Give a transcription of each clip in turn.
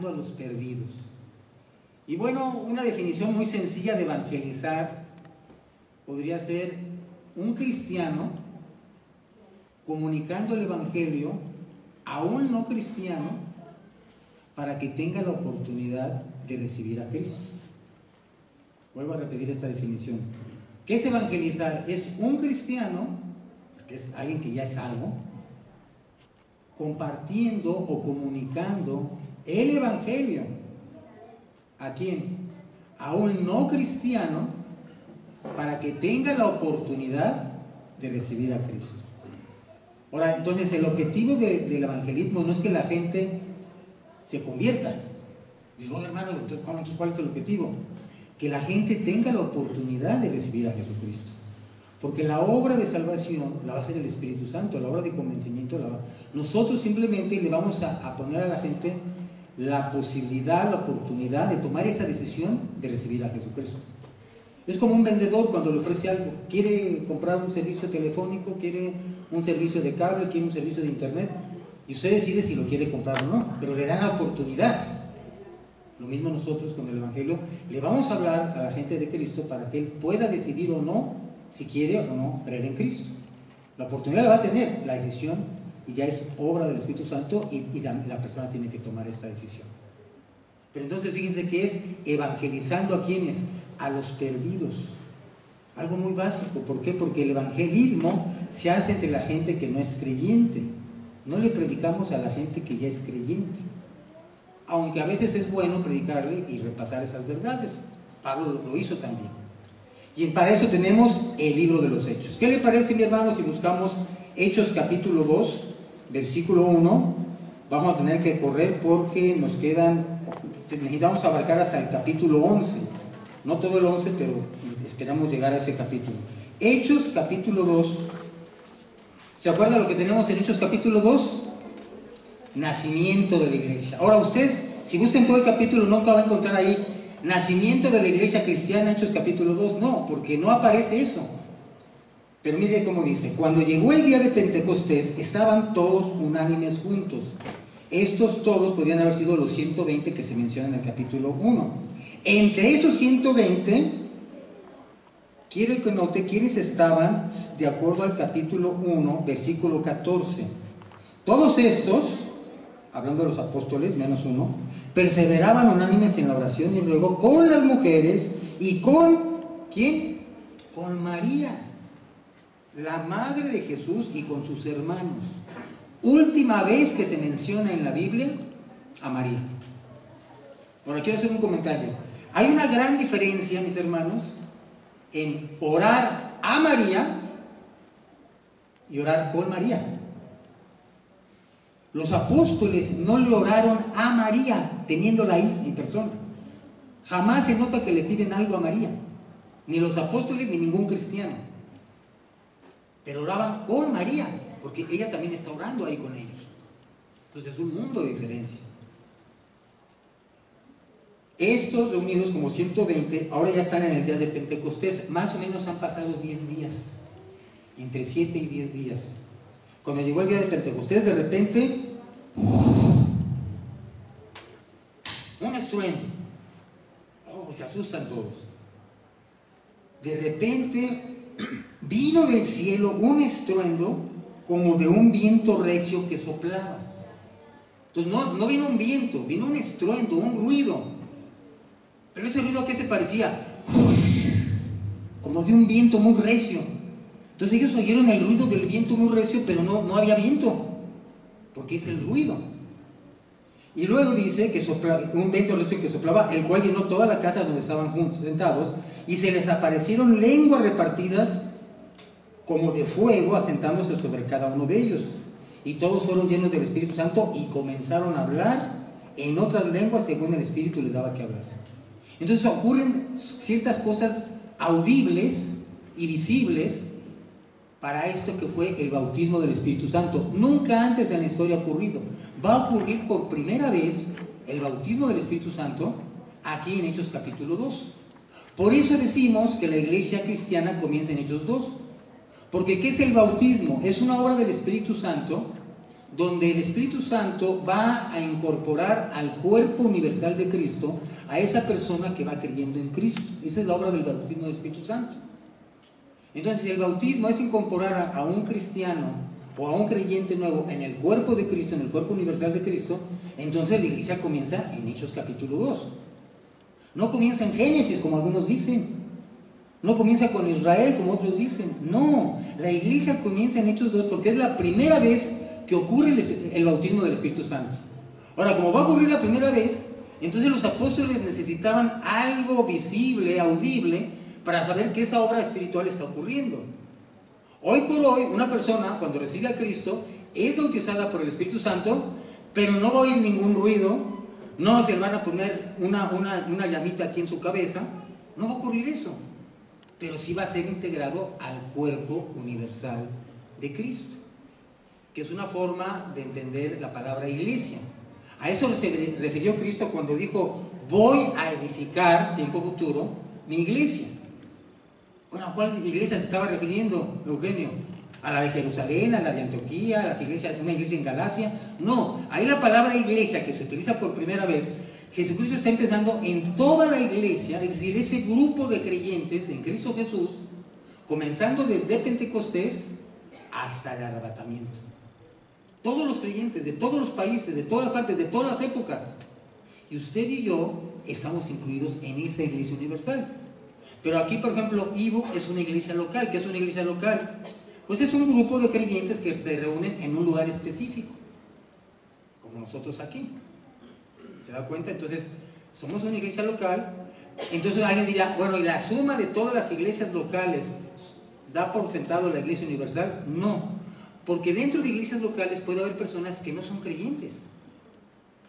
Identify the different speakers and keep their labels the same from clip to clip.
Speaker 1: evangelizando a los perdidos. Y bueno, una definición muy sencilla de evangelizar podría ser un cristiano comunicando el evangelio a un no cristiano para que tenga la oportunidad de recibir a Cristo. Vuelvo a repetir esta definición. ¿Qué es evangelizar? Es un cristiano, que es alguien que ya es salvo, compartiendo o comunicando el evangelio. ¿A quién? A un no cristiano, para que tenga la oportunidad de recibir a Cristo. Ahora, entonces el objetivo del evangelismo no es que la gente se convierta. Dice, bueno, hermano, entonces, ¿cuál es el objetivo? Que la gente tenga la oportunidad de recibir a Jesucristo. Porque la obra de salvación la va a hacer el Espíritu Santo, la obra de convencimiento nosotros simplemente le vamos a poner a la gente la posibilidad, la oportunidad de tomar esa decisión de recibir a Jesucristo. Es como un vendedor cuando le ofrece algo. Quiere comprar un servicio telefónico, quiere un servicio de cable, quiere un servicio de internet, y usted decide si lo quiere comprar o no, pero le dan la oportunidad. Lo mismo nosotros con el Evangelio, le vamos a hablar a la gente de Cristo para que él pueda decidir o no si quiere o no creer en Cristo. La oportunidad la va a tener, la decisión, y ya es obra del Espíritu Santo, y la persona tiene que tomar esta decisión. Pero entonces fíjense que es evangelizando a quienes, a los perdidos. Algo muy básico. ¿Por qué? Porque el evangelismo se hace entre la gente que no es creyente. No le predicamos a la gente que ya es creyente, aunque a veces es bueno predicarle y repasar esas verdades. Pablo lo hizo también. Y para eso tenemos el libro de los Hechos. ¿Qué le parece, mi hermano, si buscamos Hechos capítulo 2, versículo 1? Vamos a tener que correr porque necesitamos abarcar hasta el capítulo 11. No todo el 11, pero esperamos llegar a ese capítulo. Hechos capítulo 2. ¿Se acuerda lo que tenemos en Hechos capítulo 2? Nacimiento de la iglesia. Ahora ustedes, si buscan todo el capítulo, nunca van a encontrar ahí nacimiento de la iglesia cristiana, Hechos capítulo 2. No, porque no aparece eso. Pero mire cómo dice: cuando llegó el día de Pentecostés, estaban todos unánimes juntos. Estos todos podrían haber sido los 120 que se mencionan en el capítulo 1. Entre esos 120, quiero que note quiénes estaban de acuerdo al capítulo 1, versículo 14. Todos estos, hablando de los apóstoles, menos uno, perseveraban unánimes en la oración y ruego con las mujeres y con, ¿quién? Con María, la madre de Jesús, y con sus hermanos. Última vez que se menciona en la Biblia a María. Ahora quiero hacer un comentario. Hay una gran diferencia, mis hermanos, en orar a María y orar con María. Los apóstoles no le oraron a María teniéndola ahí en persona. Jamás se nota que le piden algo a María, ni los apóstoles ni ningún cristiano, pero oraban con María, porque ella también está orando ahí con ellos. Entonces es un mundo de diferencia. Estos reunidos como 120 ahora ya están en el día de Pentecostés. Más o menos han pasado 10 días, entre 7 y 10 días. Cuando llegó el día de Pentecostés, de repente un estruendo. Oh, se asustan todos. De repente vino del cielo un estruendo como de un viento recio que soplaba. Entonces no vino un viento, vino un estruendo, un ruido. Pero ese ruido, ¿a qué se parecía? Como de un viento muy recio. Entonces ellos oyeron el ruido del viento muy recio, pero no había viento, porque es el ruido. Y luego dice que soplaba, un viento recio que soplaba, el cual llenó toda la casa donde estaban juntos, sentados, y se les aparecieron lenguas repartidas como de fuego, asentándose sobre cada uno de ellos. Y todos fueron llenos del Espíritu Santo y comenzaron a hablar en otras lenguas según el Espíritu les daba que hablase. Entonces ocurren ciertas cosas audibles y visibles para esto que fue el bautismo del Espíritu Santo. Nunca antes en la historia ha ocurrido. Va a ocurrir por primera vez el bautismo del Espíritu Santo aquí en Hechos capítulo 2. Por eso decimos que la iglesia cristiana comienza en Hechos 2. Porque ¿qué es el bautismo? Es una obra del Espíritu Santo donde el Espíritu Santo va a incorporar al cuerpo universal de Cristo a esa persona que va creyendo en Cristo. Esa es la obra del bautismo del Espíritu Santo. Entonces, si el bautismo es incorporar a un cristiano o a un creyente nuevo en el cuerpo de Cristo, en el cuerpo universal de Cristo, entonces la iglesia comienza en Hechos capítulo 2. No comienza en Génesis, como algunos dicen. No comienza con Israel, como otros dicen. No, la iglesia comienza en Hechos 2 porque es la primera vez que ocurre el bautismo del Espíritu Santo. Ahora, como va a ocurrir la primera vez, entonces los apóstoles necesitaban algo visible, audible, para saber que esa obra espiritual está ocurriendo. Hoy por hoy, una persona cuando recibe a Cristo es bautizada por el Espíritu Santo, pero no va a oír ningún ruido, no se le van a poner una llamita aquí en su cabeza, no va a ocurrir eso, pero sí va a ser integrado al cuerpo universal de Cristo, que es una forma de entender la palabra iglesia. A eso se refirió Cristo cuando dijo: voy a edificar, tiempo futuro, mi iglesia. Bueno, ¿a cuál iglesia se estaba refiriendo, Eugenio? ¿A la de Jerusalén, a la de Antioquía, a las iglesias, una iglesia en Galacia? No, ahí la palabra iglesia que se utiliza por primera vez, Jesucristo está empezando en toda la iglesia, es decir, ese grupo de creyentes en Cristo Jesús, comenzando desde Pentecostés hasta el arrebatamiento. Todos los creyentes de todos los países, de todas partes, de todas las épocas. Y usted y yo estamos incluidos en esa iglesia universal. Pero aquí, por ejemplo, Ivo es una iglesia local. ¿Qué es una iglesia local? Pues es un grupo de creyentes que se reúnen en un lugar específico, como nosotros aquí. ¿Se da cuenta? Entonces, somos una iglesia local. Entonces alguien dirá: bueno, ¿y la suma de todas las iglesias locales da por sentado la iglesia universal? No, porque dentro de iglesias locales puede haber personas que no son creyentes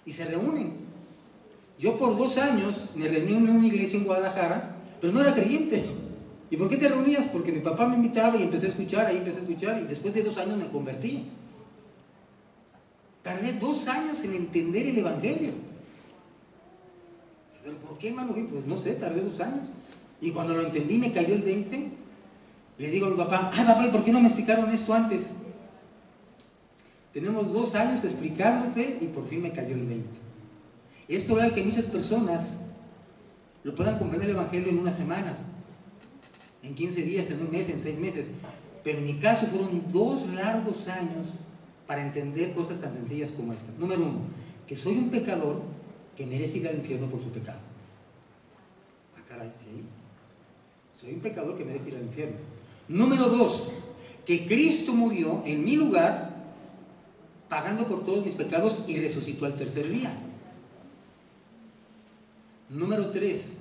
Speaker 1: y se reúnen. Yo por 2 años me reuní en una iglesia en Guadalajara, pero no era creyente. ¿Y por qué te reunías? Porque mi papá me invitaba y empecé a escuchar, ahí empecé a escuchar, y después de 2 años me convertí. Tardé 2 años en entender el evangelio. ¿Pero por qué, hermano? Pues no sé, tardé 2 años. Y cuando lo entendí, me cayó el 20. Le digo a mi papá: ay, papá, ¿y por qué no me explicaron esto antes? Tenemos 2 años explicándote y por fin me cayó el 20. Es probable que muchas personas lo puedan comprender el evangelio en 1 semana, en 15 días, en 1 mes, en 6 meses. Pero en mi caso fueron 2 largos años para entender cosas tan sencillas como esta. Número 1, que soy un pecador que merece ir al infierno por su pecado. Ah, caray, sí. Soy un pecador que merece ir al infierno. Número 2, que Cristo murió en mi lugar, pagando por todos mis pecados, y resucitó al 3er día. Número 3,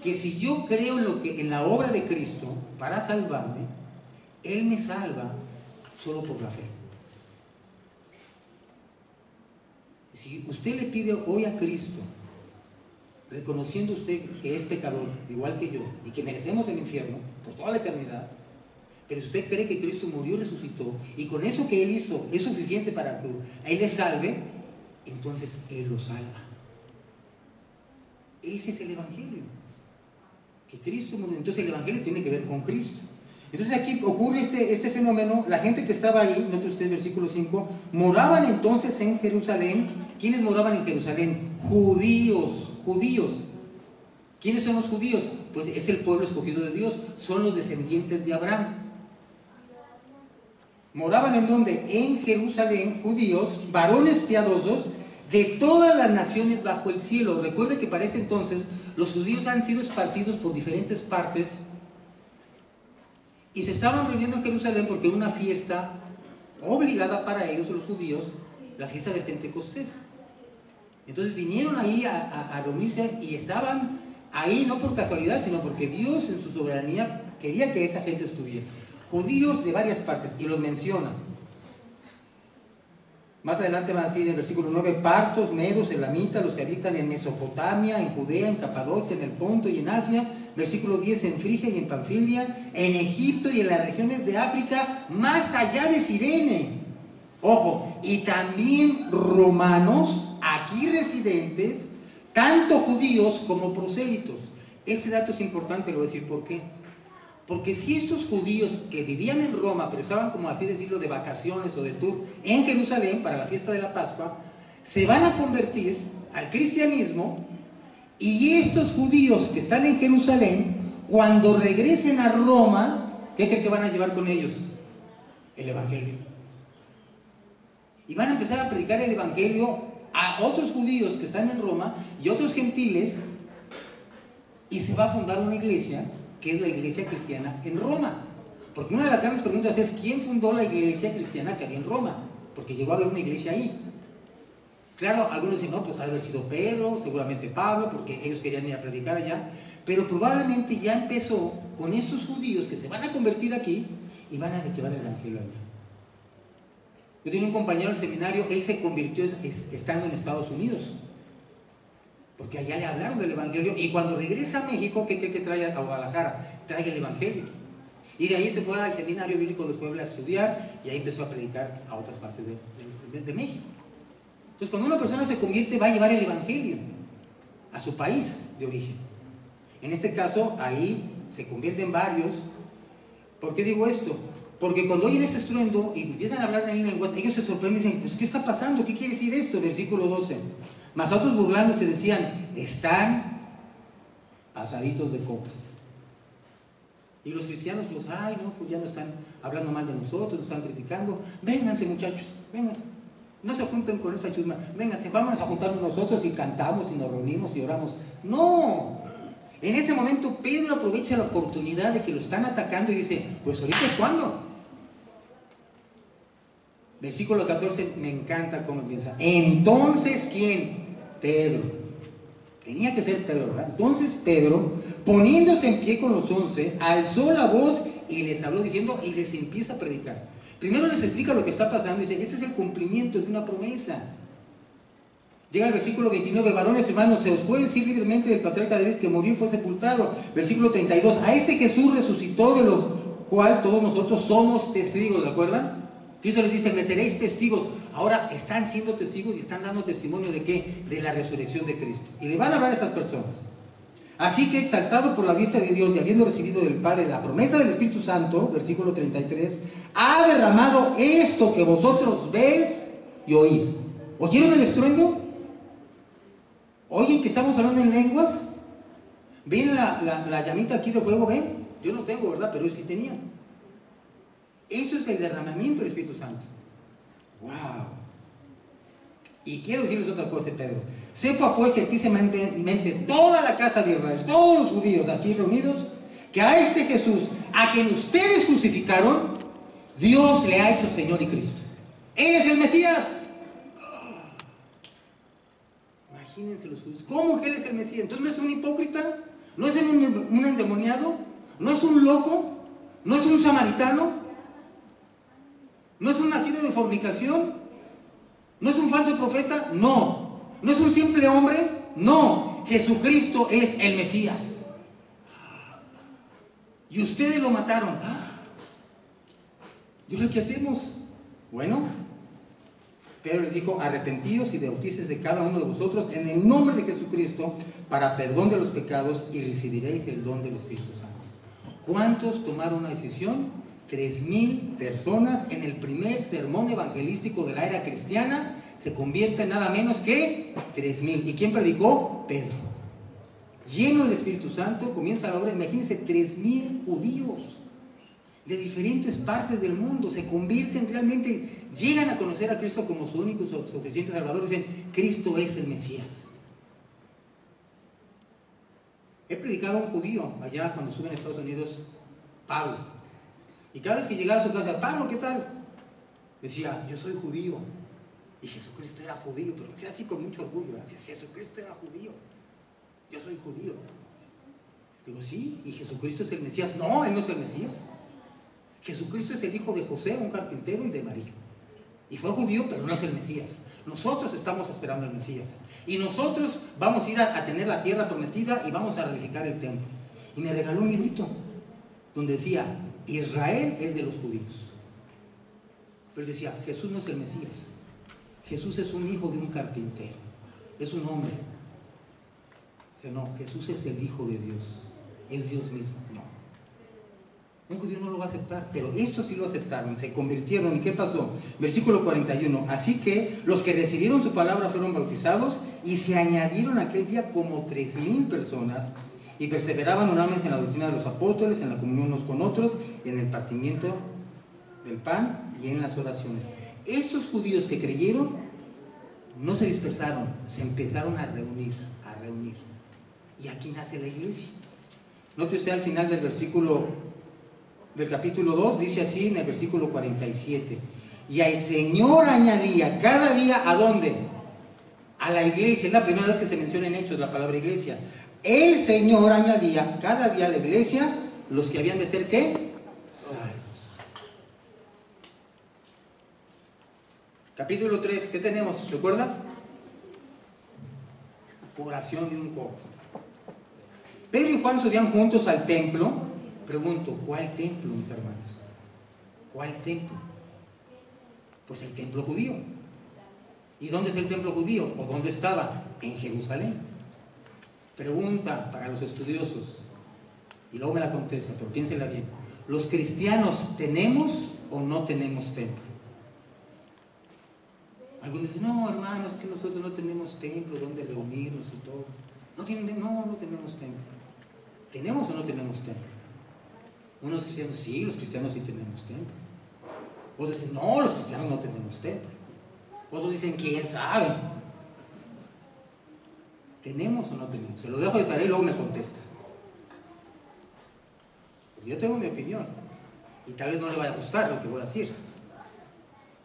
Speaker 1: que si yo creo en la obra de Cristo para salvarme, Él me salva solo por la fe. Si usted le pide hoy a Cristo, reconociendo usted que es pecador, igual que yo, y que merecemos el infierno por toda la eternidad, pero si usted cree que Cristo murió y resucitó, y con eso que Él hizo es suficiente para que Él le salve, entonces Él lo salva. Ese es el evangelio, que Cristo murió. Entonces el evangelio tiene que ver con Cristo. Entonces aquí ocurre este fenómeno. La gente que estaba ahí, note usted versículo 5, moraban entonces en Jerusalén. ¿Quiénes moraban en Jerusalén? Judíos. ¿Quiénes son los judíos? Pues es el pueblo escogido de Dios, son los descendientes de Abraham. ¿Moraban en dónde? En Jerusalén, judíos, varones piadosos de todas las naciones bajo el cielo. Recuerde que para ese entonces los judíos han sido esparcidos por diferentes partes y se estaban reuniendo en Jerusalén porque era una fiesta obligada para ellos, los judíos, la fiesta de Pentecostés. Entonces vinieron ahí a reunirse y estaban ahí no por casualidad, sino porque Dios en su soberanía quería que esa gente estuviera. Judíos de varias partes, y los menciona. Más adelante va a decir en el versículo 9, partos, medos, elamitas, los que habitan en Mesopotamia, en Judea, en Capadocia, en el Ponto y en Asia. Versículo 10, en Frigia y en Panfilia, en Egipto y en las regiones de África, más allá de Cirene. Ojo, y también romanos, aquí residentes, tanto judíos como prosélitos. Este dato es importante, lo voy a decir por qué. Porque si estos judíos que vivían en Roma, pero estaban, como así decirlo, de vacaciones o de tour en Jerusalén para la fiesta de la Pascua, se van a convertir al cristianismo, y estos judíos que están en Jerusalén, cuando regresen a Roma, ¿qué creen que van a llevar con ellos? El Evangelio. Y van a empezar a predicar el Evangelio a otros judíos que están en Roma y otros gentiles, y se va a fundar una iglesia que es la iglesia cristiana en Roma. Porque una de las grandes preguntas es: ¿quién fundó la iglesia cristiana que había en Roma? Porque llegó a haber una iglesia ahí. Claro, algunos dicen, no, pues ha de haber sido Pedro, seguramente Pablo, porque ellos querían ir a predicar allá, pero probablemente ya empezó con estos judíos que se van a convertir aquí y van a llevar el Evangelio allá. Yo tenía un compañero en el seminario, él se convirtió estando en Estados Unidos, porque allá le hablaron del Evangelio, y cuando regresa a México, ¿qué trae a Guadalajara? Trae el Evangelio. Y de ahí se fue al seminario bíblico de Puebla a estudiar, y ahí empezó a predicar a otras partes de México. Entonces, cuando una persona se convierte, va a llevar el Evangelio a su país de origen. En este caso, ahí se convierten varios. ¿Por qué digo esto? Porque cuando oyen este estruendo y empiezan a hablar en lenguas, ellos se sorprenden y dicen, pues, ¿qué está pasando? ¿Qué quiere decir esto? Versículo 12. Mas otros burlándose decían, están pasaditos de copas. Y los cristianos, pues, ay, no, pues ya no están hablando mal de nosotros, nos están criticando. Vénganse, muchachos, vénganse. No se junten con esa chusma. Vénganse, vámonos a juntarnos nosotros y cantamos y nos reunimos y oramos. No. En ese momento Pedro aprovecha la oportunidad de que lo están atacando y dice, pues ahorita es cuando. Versículo 14, me encanta cómo empieza. Entonces, ¿quién? Pedro. Tenía que ser Pedro, ¿verdad? Entonces Pedro, poniéndose en pie con los 11, alzó la voz y les habló diciendo, y les empieza a predicar. Primero les explica lo que está pasando y dice, este es el cumplimiento de una promesa. Llega el versículo 29, varones hermanos, se os puede decir libremente del patriarca David que murió y fue sepultado. Versículo 32, a ese Jesús resucitó, de los cual todos nosotros somos testigos, ¿de acuerdo? Cristo les dice, me seréis testigos. Ahora están siendo testigos y están dando testimonio ¿de qué? De la resurrección de Cristo. Y le van a hablar a estas personas. Así que exaltado por la vista de Dios y habiendo recibido del Padre la promesa del Espíritu Santo, versículo 33, ha derramado esto que vosotros veis y oís. ¿Oyeron el estruendo? ¿Oyen que estamos hablando en lenguas? ¿Ven la llamita aquí de fuego? ¿Ven? Yo no tengo, ¿verdad? Pero ellos sí tenían. Eso es el derramamiento del Espíritu Santo. ¡Wow! Y quiero decirles otra cosa, Pedro. Sepa pues ciertísimamente toda la casa de Israel, todos los judíos aquí reunidos, que a ese Jesús, a quien ustedes crucificaron, Dios le ha hecho Señor y Cristo. Él es el Mesías. Imagínense los judíos. ¿Cómo que Él es el Mesías? Entonces no es un hipócrita, no es un endemoniado, no es un loco, no es un samaritano, no es un nacido de fornicación, no es un falso profeta, no. No es un simple hombre, no. Jesucristo es el Mesías. Y ustedes lo mataron. ¿Y ahora qué hacemos? Bueno, Pedro les dijo, arrepentidos y bautícense de cada uno de vosotros en el nombre de Jesucristo para perdón de los pecados y recibiréis el don del Espíritu Santo. ¿Cuántos tomaron una decisión? 3,000 personas en el primer sermón evangelístico de la era cristiana se convierte en nada menos que 3,000. ¿Y quién predicó? Pedro. Lleno del Espíritu Santo, comienza la obra. Imagínense, 3,000 judíos de diferentes partes del mundo se convierten realmente, llegan a conocer a Cristo como su único suficiente Salvador. Dicen, Cristo es el Mesías. He predicado a un judío allá cuando estuve en Estados Unidos, Pablo. Y cada vez que llegaba a su casa, Pablo, ¿qué tal? Decía, yo soy judío. Y Jesucristo era judío, pero lo decía así con mucho orgullo. Decía, Jesucristo era judío. Yo soy judío. Digo, sí, y Jesucristo es el Mesías. No, Él no es el Mesías. Jesucristo es el hijo de José, un carpintero, y de María. Y fue judío, pero no es el Mesías. Nosotros estamos esperando al Mesías. Y nosotros vamos a ir a tener la tierra prometida y vamos a reedificar el templo. Y me regaló un librito donde decía, Israel es de los judíos. Pero decía, Jesús no es el Mesías. Jesús es un hijo de un carpintero. Es un hombre. Dice, no, Jesús es el Hijo de Dios. Es Dios mismo. No. Un judío no lo va a aceptar, pero estos sí lo aceptaron, se convirtieron. ¿Y qué pasó? Versículo 41. Así que los que recibieron su palabra fueron bautizados y se añadieron aquel día como 3,000 personas y perseveraban unánimes en la doctrina de los apóstoles, en la comunión unos con otros, en el partimiento del pan y en las oraciones. Estos judíos que creyeron no se dispersaron, se empezaron a reunir. Y aquí nace la iglesia. Note usted al final del capítulo 2, dice así en el versículo 47. Y al Señor añadía cada día, ¿a dónde? A la iglesia. Es la primera vez que se menciona en Hechos la palabra iglesia. El Señor añadía cada día a la iglesia los que habían de ser, ¿qué? Salvos. Capítulo 3, ¿qué tenemos? ¿Recuerda? Oración de un cojo. Pedro y Juan subían juntos al templo. Pregunto, ¿cuál templo, mis hermanos? ¿Cuál templo? Pues el templo judío. ¿Y dónde es el templo judío? ¿O dónde estaba? En Jerusalén. Pregunta para los estudiosos, y luego me la contesta, pero piénsela bien. ¿Los cristianos tenemos o no tenemos templo? Algunos dicen, no, hermanos, que nosotros no tenemos templo donde reunirnos y todo. No tenemos templo. ¿Tenemos o no tenemos templo? Unos cristianos, sí, los cristianos sí tenemos templo. Otros dicen, no, los cristianos no tenemos templo. Otros dicen, ¿quién sabe? ¿Tenemos o no tenemos? Se lo dejo de tarea y luego me contesta. Yo tengo mi opinión y tal vez no le vaya a gustar lo que voy a decir.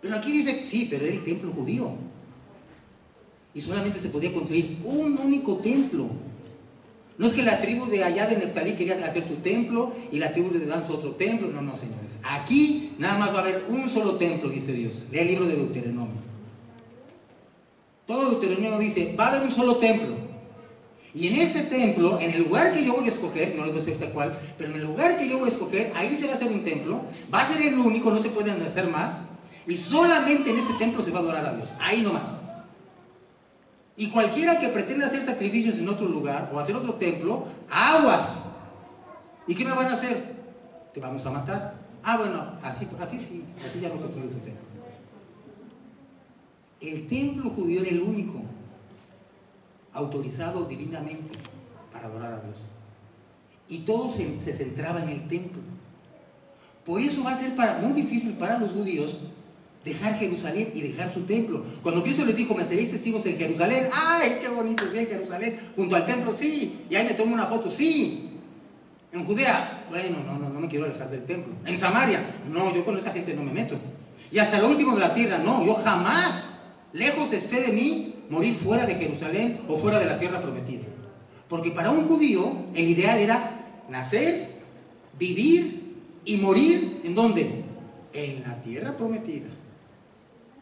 Speaker 1: Pero aquí dice, sí, pero era el templo judío. Y solamente se podía construir un único templo. No es que la tribu de allá de Neftalí quería hacer su templo y la tribu de Dan su otro templo. No, no, señores. Aquí nada más va a haber un solo templo, dice Dios. Lea el libro de Deuteronomio. Todo Deuteronomio dice, va a haber un solo templo. Y en ese templo, en el lugar que yo voy a escoger, no les voy a decir tal cual, pero en el lugar que yo voy a escoger, ahí se va a hacer un templo. Va a ser el único, no se pueden hacer más. Y solamente en ese templo se va a adorar a Dios. Ahí nomás. Y cualquiera que pretenda hacer sacrificios en otro lugar o hacer otro templo, aguas. ¿Y qué me van a hacer? Te vamos a matar. Ah, bueno, así sí, así ya no construyo tu templo. El templo judío era el único autorizado divinamente para adorar a Dios. Y todo se centraba en el templo. Por eso va a ser muy difícil para los judíos dejar Jerusalén y dejar su templo. Cuando Cristo les dijo, me seréis testigos en Jerusalén, ¡ay, qué bonito! Sí, en Jerusalén, junto al templo, sí, y ahí me tomo una foto, sí. En Judea, bueno, no me quiero alejar del templo. En Samaria, no, yo con esa gente no me meto. Y hasta lo último de la tierra, no, yo jamás, lejos esté de mí, morir fuera de Jerusalén o fuera de la tierra prometida. Porque para un judío, el ideal era nacer, vivir y morir, ¿en dónde? En la tierra prometida.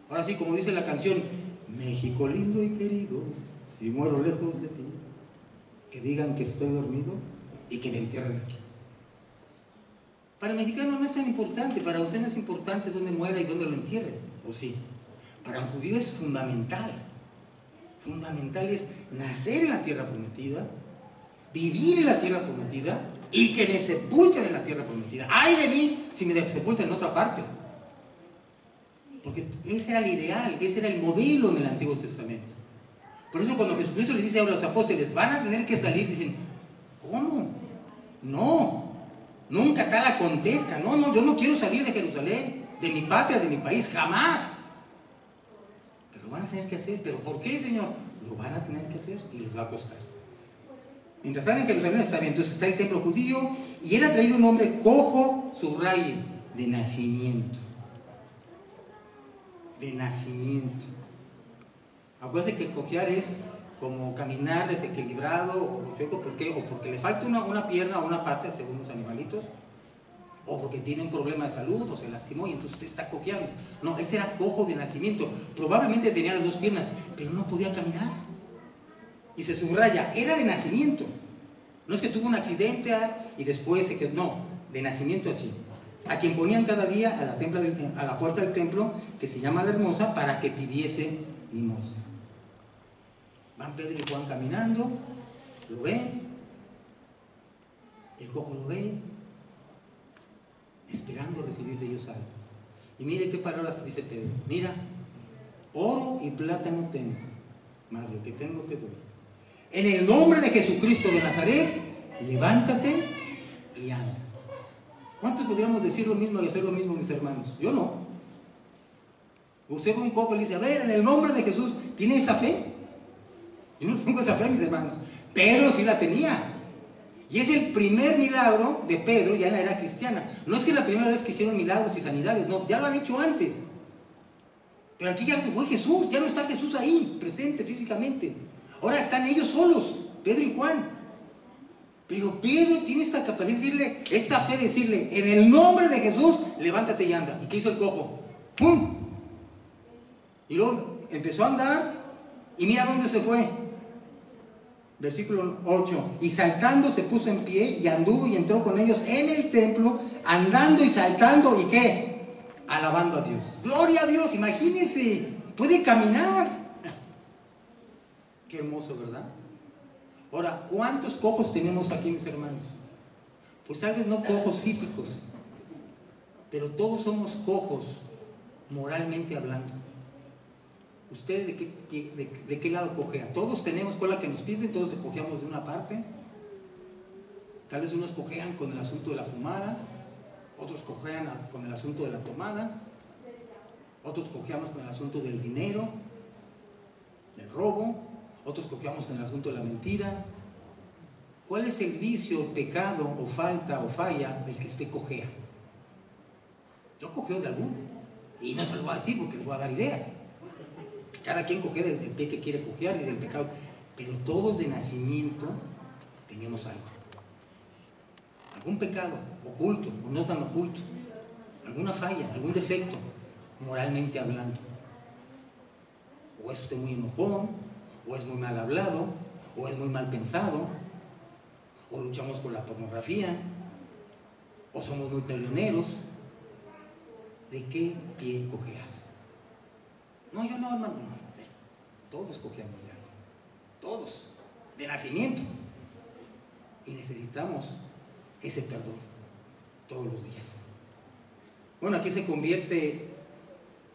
Speaker 1: Ahora sí, como dice la canción, México lindo y querido, si muero lejos de ti, que digan que estoy dormido y que me entierren aquí. Para el mexicano no es tan importante, para usted no es importante dónde muera y dónde lo entierren, ¿o sí? Para un judío es fundamental. Fundamental es nacer en la tierra prometida, vivir en la tierra prometida y que me sepulten en la tierra prometida. ¡Ay de mí si me sepultan en otra parte! Porque ese era el ideal, ese era el modelo en el Antiguo Testamento. Por eso cuando Jesucristo les dice a los apóstoles, van a tener que salir, dicen, ¿cómo? No, nunca tal acontezca, no, yo no quiero salir de Jerusalén, de mi patria, de mi país, jamás. Pero lo van a tener que hacer. ¿Pero por qué, Señor? Lo van a tener que hacer y les va a costar. Mientras están en Jerusalén está bien, entonces está el templo judío y él ha traído un hombre cojo, subraye, de nacimiento. De nacimiento. Acuérdense que cojear es como caminar desequilibrado o chueco, ¿por qué? O porque le falta una pierna o una pata, según los animalitos, o porque tiene un problema de salud o se lastimó y entonces usted está cojeando. No, ese era cojo de nacimiento. Probablemente tenía las dos piernas, pero no podía caminar. Y se subraya, era de nacimiento. No es que tuvo un accidente y después se quedó, no, de nacimiento así. A quien ponían cada día a la puerta del templo, que se llama la Hermosa, para que pidiese limosna. Van Pedro y Juan caminando, lo ven, el cojo lo ve, esperando recibir de ellos algo. Y mire qué palabras dice Pedro. Mira, oro y plata no tengo, mas lo que tengo te doy. En el nombre de Jesucristo de Nazaret, levántate y anda. ¿Cuántos podríamos decir lo mismo y hacer lo mismo, mis hermanos? Yo no. Usted ve un cojo y le dice, a ver, en el nombre de Jesús, ¿tiene esa fe? Yo no tengo esa fe, mis hermanos. Pedro sí la tenía. Y es el primer milagro de Pedro ya en la era cristiana. No es que la primera vez que hicieron milagros y sanidades, no, ya lo han hecho antes. Pero aquí ya se fue Jesús, ya no está Jesús ahí, presente físicamente. Ahora están ellos solos, Pedro y Juan. Pero Pedro tiene esta capacidad de decirle, esta fe de decirle, en el nombre de Jesús, levántate y anda. ¿Y qué hizo el cojo? ¡Pum! Y luego empezó a andar y mira dónde se fue. Versículo 8. Y saltando se puso en pie y anduvo y entró con ellos en el templo, andando y saltando y ¿qué? Alabando a Dios. Gloria a Dios, imagínense, puede caminar. Qué hermoso, ¿verdad? Ahora, ¿cuántos cojos tenemos aquí, mis hermanos? Pues tal vez no cojos físicos, pero todos somos cojos moralmente hablando. ¿Usted de qué lado cojea? Todos tenemos cola que nos pisen, todos te cojeamos de una parte. Tal vez unos cojean con el asunto de la fumada, otros cojean con el asunto de la tomada, otros cojeamos con el asunto del dinero, del robo, otros cojeamos con el asunto de la mentira. ¿Cuál es el vicio, pecado o falta o falla del que usted cojea? Yo cojeo de alguno y no se lo voy a decir porque le voy a dar ideas. Cada quien cojea del pie que quiere cojear y del pecado, pero todos de nacimiento tenemos algo. Algún pecado oculto o no tan oculto, alguna falla, algún defecto, moralmente hablando. O es usted muy enojón, o es muy mal hablado, o es muy mal pensado, o luchamos con la pornografía, o somos muy peleoneros. ¿De qué pie cojeas? No, yo no, hermano, no. Todos cojeamos de algo, todos, de nacimiento. Y necesitamos ese perdón todos los días. Bueno, aquí se convierte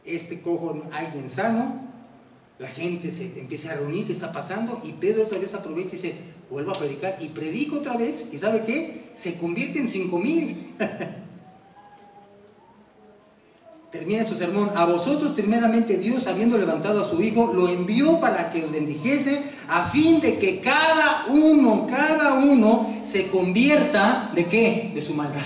Speaker 1: este cojo en alguien sano. La gente se empieza a reunir, ¿qué está pasando? Y Pedro otra vez aprovecha y se vuelve a predicar y predica otra vez. ¿Y sabe qué? Se convierte en 5,000. Termina su sermón. A vosotros primeramente Dios, habiendo levantado a su Hijo, lo envió para que os bendijese, a fin de que cada uno se convierta, ¿de qué? De su maldad.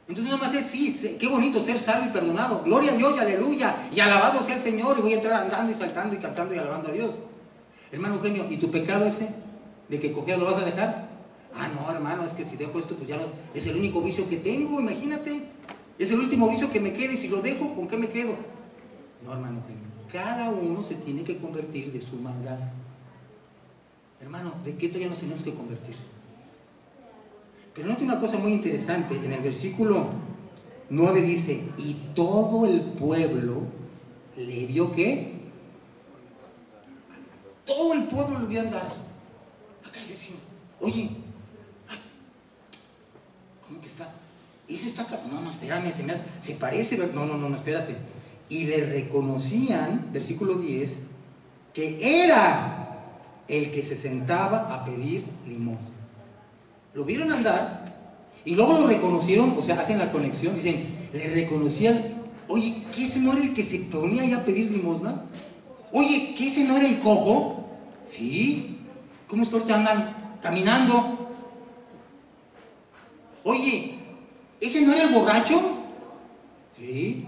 Speaker 1: Entonces nada más es, sí, qué bonito ser salvo y perdonado. Gloria a Dios y aleluya. Y alabado sea el Señor. Y voy a entrar andando y saltando y cantando y alabando a Dios. Hermano Eugenio, ¿y tu pecado ese? ¿De que cojeas lo vas a dejar? Ah, no, hermano, es que si dejo esto, pues ya no, es el único vicio que tengo, imagínate. Es el último vicio que me queda y si lo dejo, ¿con qué me quedo? No, hermano Eugenio. Cada uno se tiene que convertir de su maldad. Hermano, ¿de qué todavía nos tenemos que convertir? Pero note una cosa muy interesante, en el versículo 9 dice, y todo el pueblo le vio ¿qué? Todo el pueblo le vio andar. Acá yo decía, oye, ¿cómo que está? Ese está acá. No, espérame, se parece, no, espérate. Y le reconocían, versículo 10, que era el que se sentaba a pedir limosna. Lo vieron andar y luego lo reconocieron, o sea, hacen la conexión, dicen, le reconocían, oye, ¿que ese no era el que se ponía ahí a pedir limosna? Oye, ¿que ese no era el cojo? Sí. ¿Cómo es que ahorita andan caminando? Oye, ¿ese no era el borracho? Sí.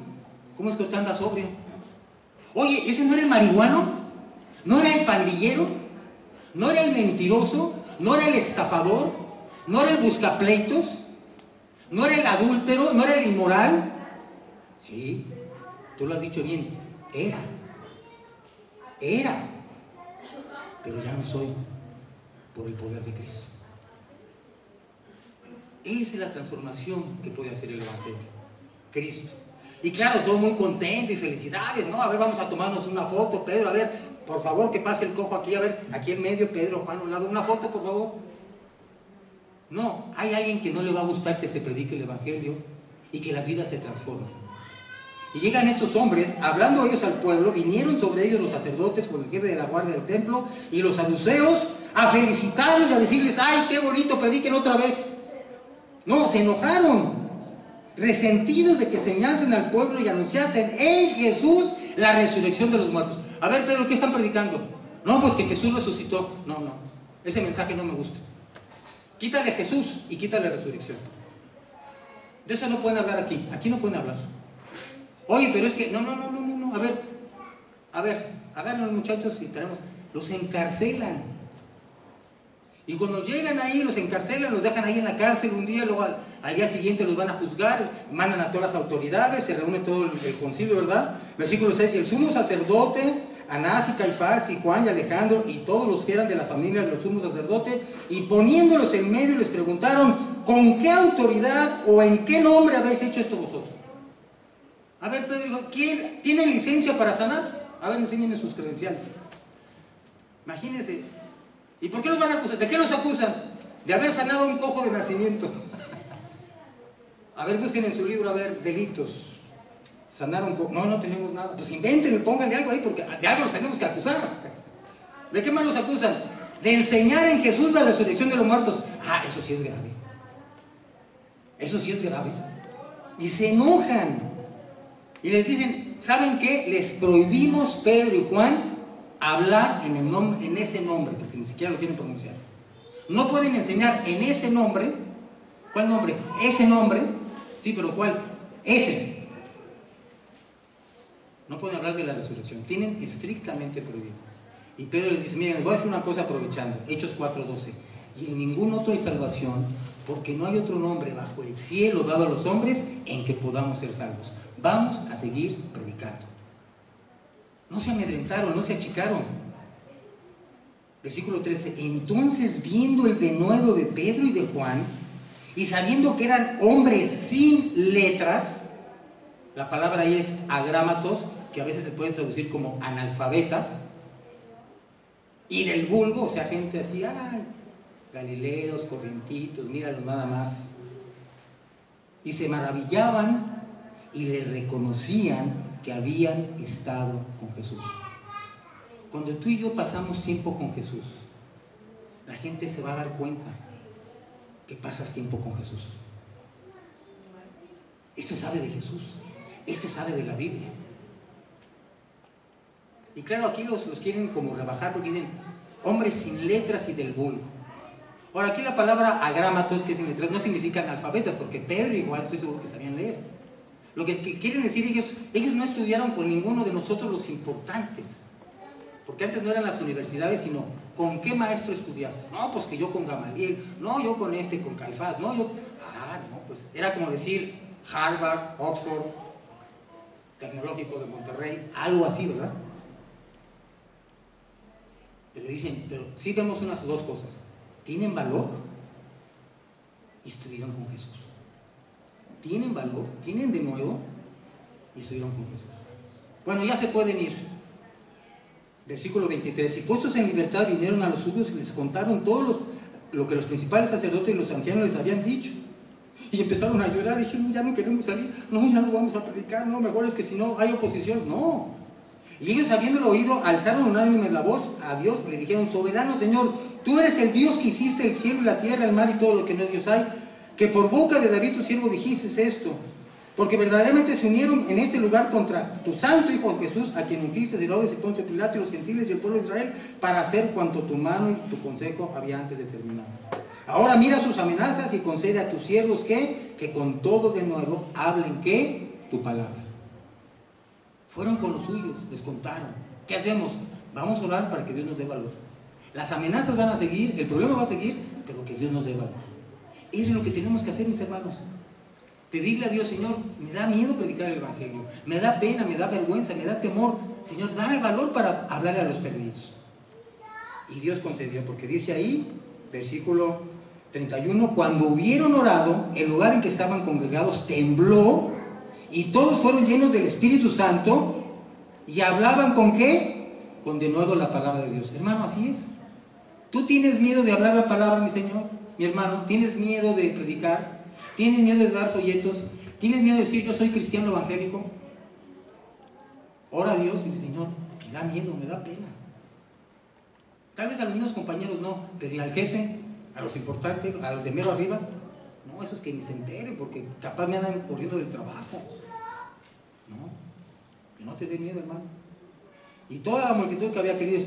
Speaker 1: ¿Cómo es que ahorita anda sobrio? Oye, ¿ese no era el marihuano? ¿No era el pandillero? ¿No era el mentiroso? ¿No era el estafador? ¿No era el buscapleitos? ¿No era el adúltero? ¿No era el inmoral? Sí, tú lo has dicho bien. Era. Pero ya no soy, por el poder de Cristo. Esa es la transformación que puede hacer el Evangelio. Cristo. Y claro, todo muy contento y felicidades, ¿no? A ver, vamos a tomarnos una foto, Pedro, a ver, por favor, que pase el cojo aquí, a ver, aquí en medio, Pedro, Juan, a un lado, una foto, por favor. No, hay alguien que no le va a gustar que se predique el Evangelio y que la vida se transforme. Y llegan estos hombres, hablando ellos al pueblo, vinieron sobre ellos los sacerdotes con el jefe de la guardia del templo y los saduceos a felicitarlos y a decirles: ¡ay, qué bonito, prediquen otra vez! No, se enojaron, resentidos de que enseñasen al pueblo y anunciasen en Jesús la resurrección de los muertos. A ver, Pedro, ¿qué están predicando? No, pues que Jesús resucitó. No, ese mensaje no me gusta. Quítale Jesús y quítale resurrección. De eso no pueden hablar aquí no pueden hablar. Oye, pero es que, no, a ver, agarran a los muchachos y tenemos, los encarcelan. Y cuando llegan ahí, los encarcelan, los dejan ahí en la cárcel un día, luego al día siguiente los van a juzgar, mandan a todas las autoridades, se reúne todo el concilio, ¿verdad? Versículo 6, y el sumo sacerdote, Anás y Caifás y Juan y Alejandro y todos los que eran de la familia de los sumos sacerdotes, y poniéndolos en medio les preguntaron: ¿con qué autoridad o en qué nombre habéis hecho esto vosotros? A ver, Pedro dijo: ¿quién tiene licencia para sanar? A ver, enséñenme sus credenciales. Imagínense. ¿Y por qué los van a acusar? ¿De qué los acusan? De haber sanado a un cojo de nacimiento. A ver, busquen en su libro, a ver, delitos. Sanar un cojo. No tenemos nada. Pues invéntenlo, pónganle algo ahí, porque de algo los tenemos que acusar. ¿De qué más los acusan? De enseñar en Jesús la resurrección de los muertos. Eso sí es grave. Eso sí es grave. Y se enojan. Y les dicen: ¿saben qué? Les prohibimos, Pedro y Juan, hablar en ese nombre, porque ni siquiera lo quieren pronunciar. No pueden enseñar en ese nombre. ¿Cuál nombre? Ese nombre. Sí, pero ¿cuál? Ese. No pueden hablar de la resurrección. Tienen estrictamente prohibido. Y Pedro les dice: miren, les voy a decir una cosa aprovechando. Hechos 4:12. Y en ningún otro hay salvación, porque no hay otro nombre bajo el cielo dado a los hombres en que podamos ser salvos. Vamos a seguir predicando. No se amedrentaron, no se achicaron. Versículo 13. Entonces, viendo el denuedo de Pedro y de Juan, y sabiendo que eran hombres sin letras, la palabra ahí es agrámatos, que a veces se puede traducir como analfabetas, y del vulgo, o sea, gente así, galileos, corrientitos, míralos nada más, y se maravillaban y le reconocían que habían estado con Jesús. Cuando tú y yo pasamos tiempo con Jesús, la gente se va a dar cuenta que pasas tiempo con Jesús. Este sabe de Jesús, este sabe de la Biblia. Y claro, aquí los quieren como rebajar, porque dicen hombres sin letras y del vulgo. Ahora, aquí la palabra agrámatos, que es sin letras, no significa analfabetas, porque Pedro igual estoy seguro que sabían leer. Lo que quieren decir ellos no estudiaron con ninguno de nosotros los importantes. Porque antes no eran las universidades, sino ¿con qué maestro estudiaste? No, pues que yo con Gamaliel, no, yo con con Caifás, no, yo... no, pues era como decir Harvard, Oxford, Tecnológico de Monterrey, algo así, ¿verdad? Pero sí vemos unas dos cosas. Tienen valor y estuvieron con Jesús. Tienen valor, tienen de nuevo y estuvieron con Jesús. Bueno, ya se pueden ir. Versículo 23. Y puestos en libertad vinieron a los judíos y les contaron todo lo que los principales sacerdotes y los ancianos les habían dicho. Y empezaron a llorar y dijeron: ya no queremos salir, no, ya no vamos a predicar, no, mejor es que si no hay oposición. No. Y ellos, habiéndolo oído, alzaron unánime la voz a Dios y le dijeron: soberano Señor, tú eres el Dios que hiciste el cielo y la tierra, el mar y todo lo que en ellos hay, que por boca de David tu siervo dijiste esto, porque verdaderamente se unieron en este lugar contra tu santo Hijo Jesús, a quien ungiste de Herodes y Poncio Pilato y los gentiles y el pueblo de Israel, para hacer cuanto tu mano y tu consejo había antes determinado. Ahora mira sus amenazas y concede a tus siervos que con todo de nuevo hablen tu palabra. Fueron con los suyos, les contaron. ¿Qué hacemos? Vamos a orar para que Dios nos dé valor. Las amenazas van a seguir, el problema va a seguir, pero que Dios nos dé valor. Eso es lo que tenemos que hacer, mis hermanos. Pedirle a Dios: Señor, me da miedo predicar el Evangelio, me da pena, me da vergüenza, me da temor. Señor, dame valor para hablarle a los perdidos. Y Dios concedió, porque dice ahí, versículo 31, cuando hubieron orado, el lugar en que estaban congregados tembló, y todos fueron llenos del Espíritu Santo, y hablaban ¿con qué? Con denuedo la palabra de Dios. Hermano, así es. ¿Tú tienes miedo de hablar la palabra, mi Señor? Mi hermano, ¿tienes miedo de predicar? ¿Tienes miedo de dar folletos? ¿Tienes miedo de decir yo soy cristiano evangélico? Ora a Dios y dice, Señor, me da miedo, me da pena. Tal vez a los mismos compañeros no, pero al jefe, a los importantes, a los de mero arriba, no, esos que ni se enteren porque capaz me andan corriendo del trabajo. No, que no te dé miedo, hermano. Y toda la multitud que había querido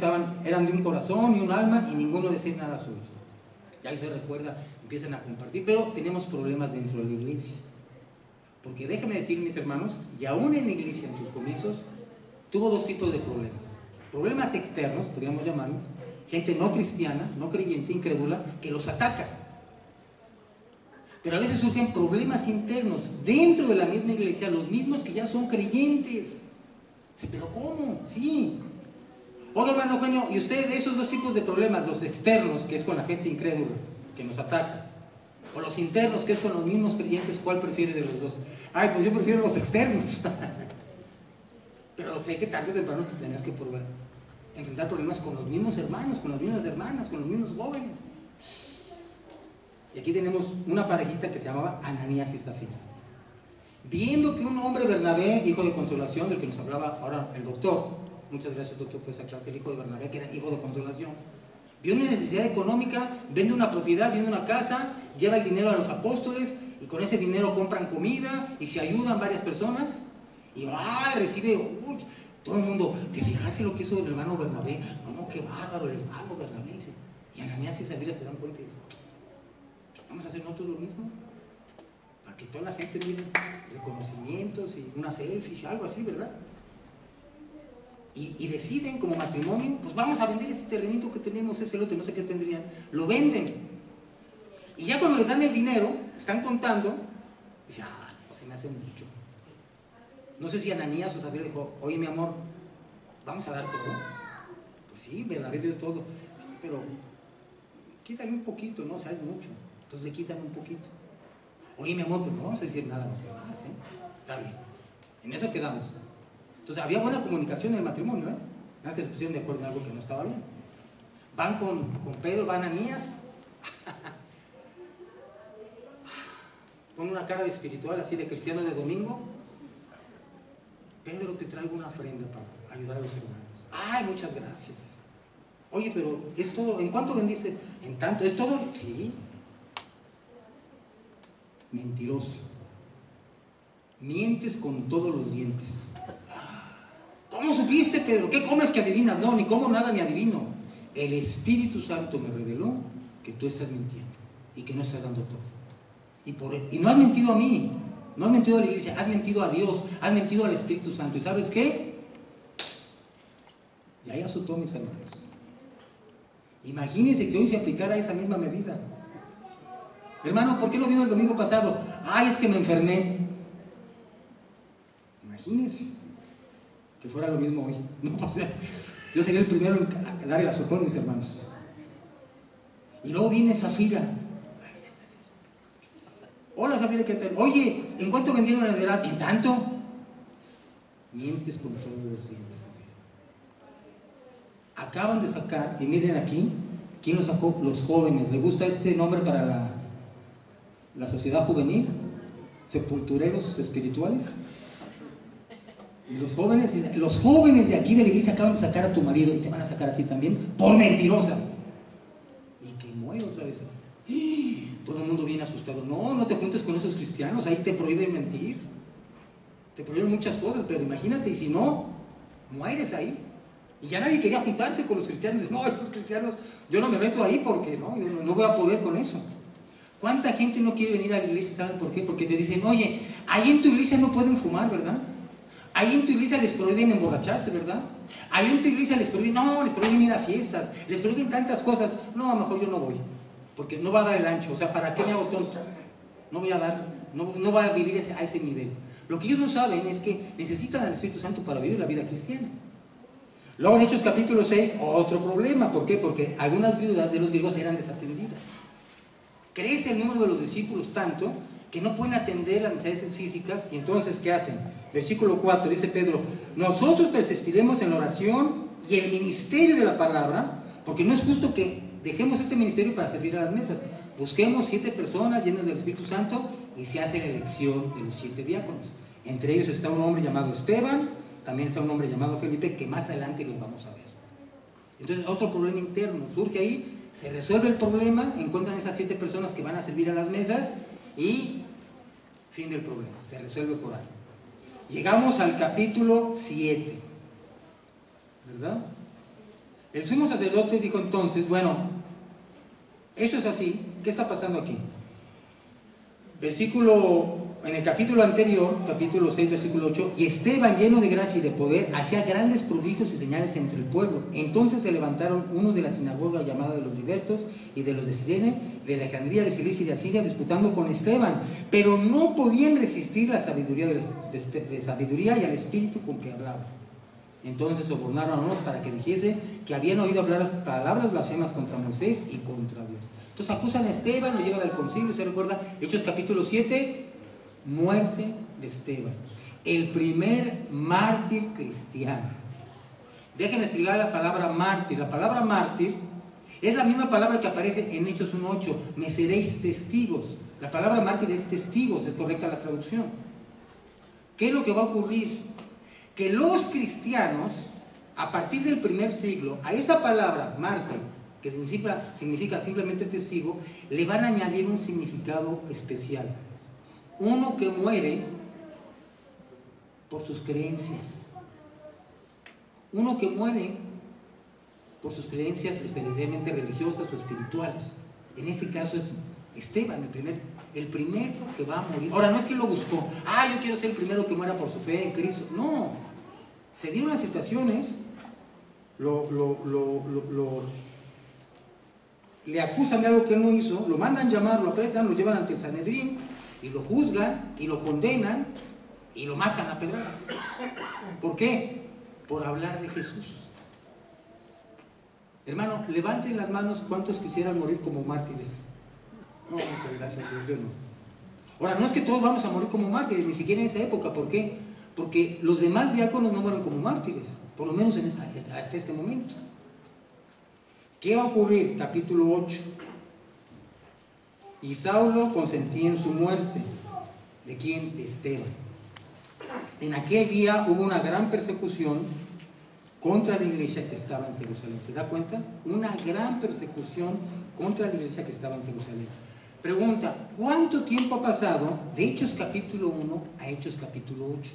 Speaker 1: eran de un corazón y un alma y ninguno decía nada suyo. Y ahí se recuerda, empiezan a compartir, pero tenemos problemas dentro de la iglesia. Porque déjame decir, mis hermanos, y aún en la iglesia, en sus comienzos, tuvo dos tipos de problemas. Problemas externos, podríamos llamarlo, gente no cristiana, no creyente, incrédula, que los ataca. Pero a veces surgen problemas internos dentro de la misma iglesia, los mismos que ya son creyentes. ¿Pero cómo? Sí. Oiga, hermano Eugenio, y usted de esos dos tipos de problemas, los externos, que es con la gente incrédula, que nos ataca, o los internos, que es con los mismos creyentes, ¿cuál prefiere de los dos? Ay, pues yo prefiero los externos. Pero sé que tarde o temprano tenías que enfrentar problemas con los mismos hermanos, con las mismas hermanas, con los mismos jóvenes. Y aquí tenemos una parejita que se llamaba Ananías y Zafira. Viendo que un hombre, Bernabé, hijo de consolación, del que nos hablaba ahora el doctor, muchas gracias doctor por esa clase, el hijo de Bernabé, que era hijo de consolación, vio una necesidad económica, vende una propiedad, vende una casa, lleva el dinero a los apóstoles y con ese dinero compran comida y se ayudan varias personas y recibe, todo el mundo, ¿te fijaste lo que hizo el hermano Bernabé? No, qué bárbaro el hermano Bernabé. Y Ananías y Zafira se dan cuenta y dicen, vamos a hacer nosotros lo mismo, para que toda la gente mire reconocimientos y una selfie, algo así, ¿verdad? Y deciden como matrimonio, pues vamos a vender ese terrenito que tenemos, ese lote, no sé qué tendrían, lo venden. Y ya cuando les dan el dinero, están contando, dicen, no se me hace mucho. No sé si Ananías o Zafira dijo, oye mi amor, ¿vamos a dar todo? Pues sí, Bernabé dio todo. Sí, pero quítale un poquito, ¿no? O sea, es mucho. Entonces le quitan un poquito. Oye mi amor, pues no vamos a decir nada a los demás, ¿eh? Está bien. En eso quedamos. Entonces había buena comunicación en el matrimonio, ¿eh? Nada más que se pusieron de acuerdo en algo que no estaba bien. Van con Pedro, van Ananías. Pon una cara de espiritual, así de cristiano de domingo. Pedro, te traigo una ofrenda para ayudar a los hermanos. Ay, muchas gracias. Oye, pero es todo. ¿En cuánto vendiste? En tanto. ¿Es todo? Sí. Mentiroso. Mientes con todos los dientes. ¿Cómo supiste, Pedro? ¿Qué comes que adivinas? No, ni como nada ni adivino. El Espíritu Santo me reveló que tú estás mintiendo y que no estás dando todo. Y no has mentido a mí, no has mentido a la iglesia, has mentido a Dios, has mentido al Espíritu Santo. ¿Y sabes qué? Y ahí azotó, mis hermanos. Imagínense que hoy se aplicara esa misma medida. Hermano, ¿por qué no vino el domingo pasado? Ay, es que me enfermé. Imagínense que fuera lo mismo hoy. No, o sea, yo sería el primero en dar el azotón, mis hermanos. Y luego viene Zafira. Hola Zafira, ¿qué tal? Oye, ¿en cuánto vendieron la heredad? ¿En tanto? Mientes con todos los dientes, Zafira. Acaban de sacar, y miren aquí, ¿quién lo sacó? Los jóvenes. ¿Le gusta este nombre para la sociedad juvenil? Sepultureros espirituales. Y los jóvenes de aquí de la iglesia acaban de sacar a tu marido y te van a sacar a ti también por mentirosa. Y que muere otra vez. Todo el mundo viene asustado. No, no te juntes con esos cristianos, ahí te prohíben mentir. Te prohíben muchas cosas, pero imagínate, y si no, mueres ahí. Y ya nadie quería juntarse con los cristianos. No, esos cristianos, yo no me meto ahí porque no, yo no voy a poder con eso. ¿Cuánta gente no quiere venir a la iglesia? ¿Saben por qué? Porque te dicen, oye, ahí en tu iglesia no pueden fumar, ¿verdad? Ahí en tu iglesia les prohíben emborracharse, ¿verdad? Ahí en tu iglesia les prohíben ir a fiestas, les prohíben tantas cosas. No, a lo mejor yo no voy, porque no va a dar el ancho. O sea, ¿para qué me hago tonto? No voy a dar, no voy a vivir a ese nivel. Lo que ellos no saben es que necesitan al Espíritu Santo para vivir la vida cristiana. Luego en Hechos capítulo 6, otro problema. ¿Por qué? Porque algunas viudas de los griegos eran desatendidas. Crece el número de los discípulos tanto que no pueden atender las necesidades físicas. Y entonces, ¿qué hacen? Versículo 4, dice Pedro, nosotros persistiremos en la oración y el ministerio de la palabra, porque no es justo que dejemos este ministerio para servir a las mesas. busquemos 7 personas llenas del Espíritu Santo y se hace la elección de los 7 diáconos. Entre ellos está un hombre llamado Esteban, también está un hombre llamado Felipe, que más adelante los vamos a ver. Entonces, otro problema interno surge ahí, se resuelve el problema, encuentran esas 7 personas que van a servir a las mesas y fin del problema, se resuelve por ahí. Llegamos al capítulo 7, ¿verdad? El sumo sacerdote dijo entonces, bueno, esto es así, ¿qué está pasando aquí? En el capítulo anterior, capítulo 6, versículo 8, y Esteban, lleno de gracia y de poder, hacía grandes prodigios y señales entre el pueblo. Entonces se levantaron unos de la sinagoga llamada de los libertos y de los de Cirene, de Alejandría, de Cilicia y de Asiria, disputando con Esteban, pero no podían resistir la sabiduría de sabiduría y al espíritu con que hablaba. Entonces sobornaron a unos para que dijese que habían oído hablar palabras blasfemas contra Moisés y contra Dios. Entonces acusan a Esteban, lo llevan al concilio. Usted recuerda Hechos capítulo 7, muerte de Esteban, el primer mártir cristiano. Déjenme explicar la palabra mártir. La palabra mártir es la misma palabra que aparece en Hechos 1:8, me seréis testigos. La palabra mártir es testigos, es correcta la traducción. ¿Qué es lo que va a ocurrir? Que los cristianos, a partir del primer siglo, a esa palabra mártir, que significa simplemente testigo, le van a añadir un significado especial. Uno que muere por sus creencias. Uno que muere por sus creencias especialmente religiosas o espirituales. En este caso es Esteban, el primero que va a morir. Ahora, no es que lo buscó, yo quiero ser el primero que muera por su fe en Cristo. No, se dieron las situaciones, le acusan de algo que él no hizo, lo mandan llamar, lo apresan, lo llevan ante el Sanedrín y lo juzgan y lo condenan y lo matan a pedradas. ¿Por qué? Por hablar de Jesús. Hermano, levanten las manos cuántos quisieran morir como mártires. No, muchas gracias, yo no. Ahora, no es que todos vamos a morir como mártires, ni siquiera en esa época. ¿Por qué? Porque los demás diáconos no mueren como mártires, por lo menos hasta este momento. ¿Qué va a ocurrir? Capítulo 8. Y Saulo consentía en su muerte. ¿De quién? De Esteban. En aquel día hubo una gran persecución contra la iglesia que estaba en Jerusalén. ¿Se da cuenta? Una gran persecución contra la iglesia que estaba en Jerusalén. Pregunta, ¿cuánto tiempo ha pasado de Hechos capítulo 1 a Hechos capítulo 8?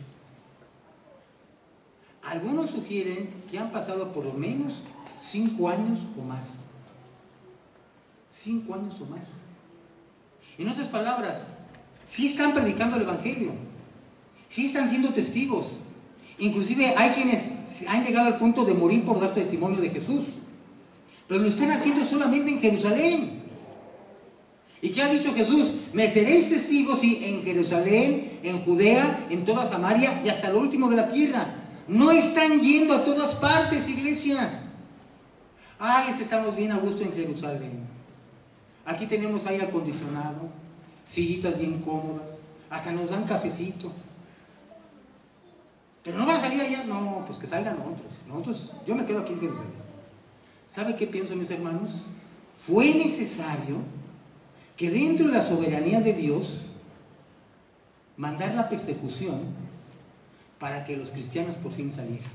Speaker 1: Algunos sugieren que han pasado por lo menos 5 años o más. 5 años o más. En otras palabras, sí están predicando el Evangelio, sí están siendo testigos. Inclusive hay quienes han llegado al punto de morir por dar testimonio de Jesús, pero lo están haciendo solamente en Jerusalén. ¿Y qué ha dicho Jesús? Me seréis testigos en Jerusalén, en Judea, en toda Samaria y hasta lo último de la tierra. No están yendo a todas partes, iglesia. Estamos bien a gusto en Jerusalén. Aquí tenemos aire acondicionado, sillitas bien cómodas, hasta nos dan cafecito. Pero no van a salir allá. No, pues que salgan otros. Yo me quedo aquí en Jerusalén. ¿Sabe qué pienso, mis hermanos? Fue necesario que dentro de la soberanía de Dios mandar la persecución para que los cristianos por fin salieran.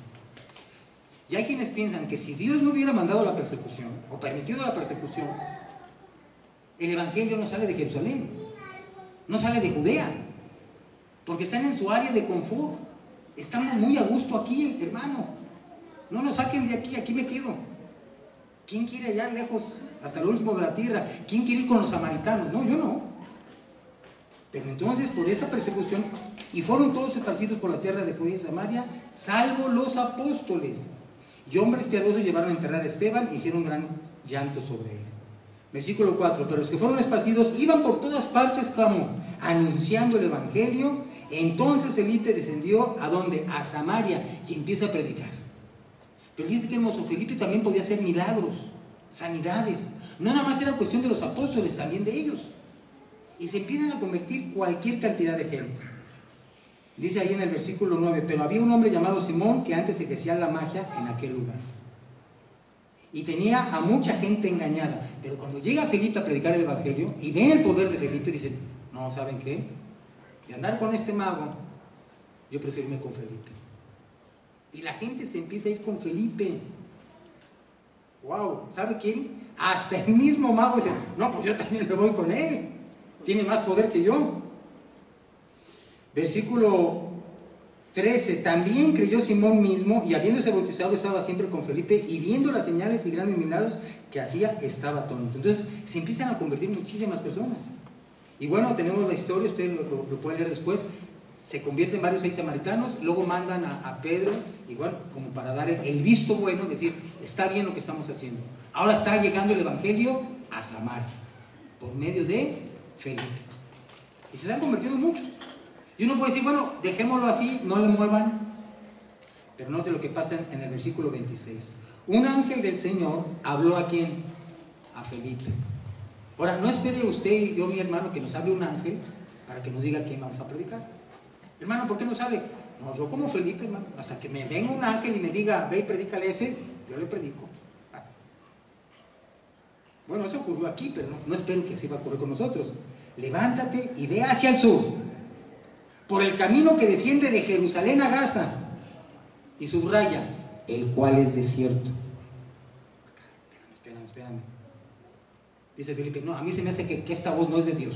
Speaker 1: Y hay quienes piensan que si Dios no hubiera mandado la persecución o permitido la persecución, el Evangelio no sale de Jerusalén, no sale de Judea, porque están en su área de confort. Estamos muy a gusto aquí, hermano. No nos saquen de aquí, aquí me quedo. ¿Quién quiere allá lejos, hasta lo último de la tierra? ¿Quién quiere ir con los samaritanos? No, yo no. Pero entonces, por esa persecución, y fueron todos esparcidos por las tierras de Judea y Samaria, salvo los apóstoles. Y hombres piadosos llevaron a enterrar a Esteban e hicieron gran llanto sobre él. Versículo 4. Pero los que fueron esparcidos iban por todas partes como anunciando el Evangelio. Entonces Felipe descendió ¿a dónde? A Samaria, y empieza a predicar. Pero fíjense que hermoso, Felipe también podía hacer milagros, sanidades. No nada más era cuestión de los apóstoles, también de ellos. Y se empiezan a convertir cualquier cantidad de gente. Dice ahí en el versículo 9, pero había un hombre llamado Simón que antes ejercía la magia en aquel lugar. y tenía a mucha gente engañada. Pero cuando llega Felipe a predicar el Evangelio y ven el poder de Felipe, dicen, no, ¿saben qué? De andar con este mago, yo prefiero irme con Felipe. Y la gente se empieza a ir con Felipe. ¡Wow! ¿Sabe quién? Hasta el mismo mago dice, no, pues yo también me voy con él. Tiene más poder que yo. Versículo 13, también creyó Simón mismo, y habiéndose bautizado estaba siempre con Felipe, y viendo las señales y grandes milagros que hacía, estaba atónito. Entonces se empiezan a convertir muchísimas personas. Y bueno, tenemos la historia, ustedes lo pueden leer después. Se convierten varios 6 samaritanos, luego mandan a Pedro, igual como para dar el visto bueno, decir, está bien lo que estamos haciendo. Ahora está llegando el Evangelio a Samaria, por medio de Felipe. Y se están convirtiendo muchos. Y uno puede decir, bueno, dejémoslo así, no le muevan. Pero note lo que pasa en el versículo 26. Un ángel del Señor habló ¿a quién? A Felipe. Ahora, no espere usted y yo, mi hermano, que nos hable un ángel para que nos diga quién vamos a predicar. Hermano, ¿por qué no sale? No, yo como Felipe, hermano, hasta que me venga un ángel y me diga, ve y predícale ese, yo le predico. Bueno, eso ocurrió aquí, pero no espero que así va a ocurrir con nosotros. Levántate y ve hacia el sur, por el camino que desciende de Jerusalén a Gaza, y subraya, el cual es desierto. Espérame. Dice Felipe, no, a mí se me hace que esta voz no es de Dios.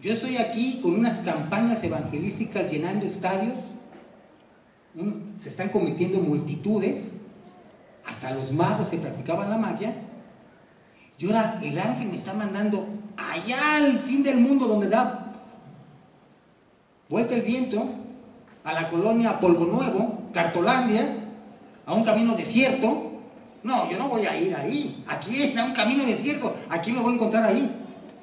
Speaker 1: Yo estoy aquí con unas campañas evangelísticas llenando estadios, se están convirtiendo en multitudes, hasta los magos que practicaban la magia, y ahora el ángel me está mandando allá al fin del mundo, donde da vuelta el viento, a la colonia Polvo Nuevo, Cartolandia, a un camino desierto. No, yo no voy a ir ahí, aquí es un camino desierto, aquí lo voy a encontrar ahí.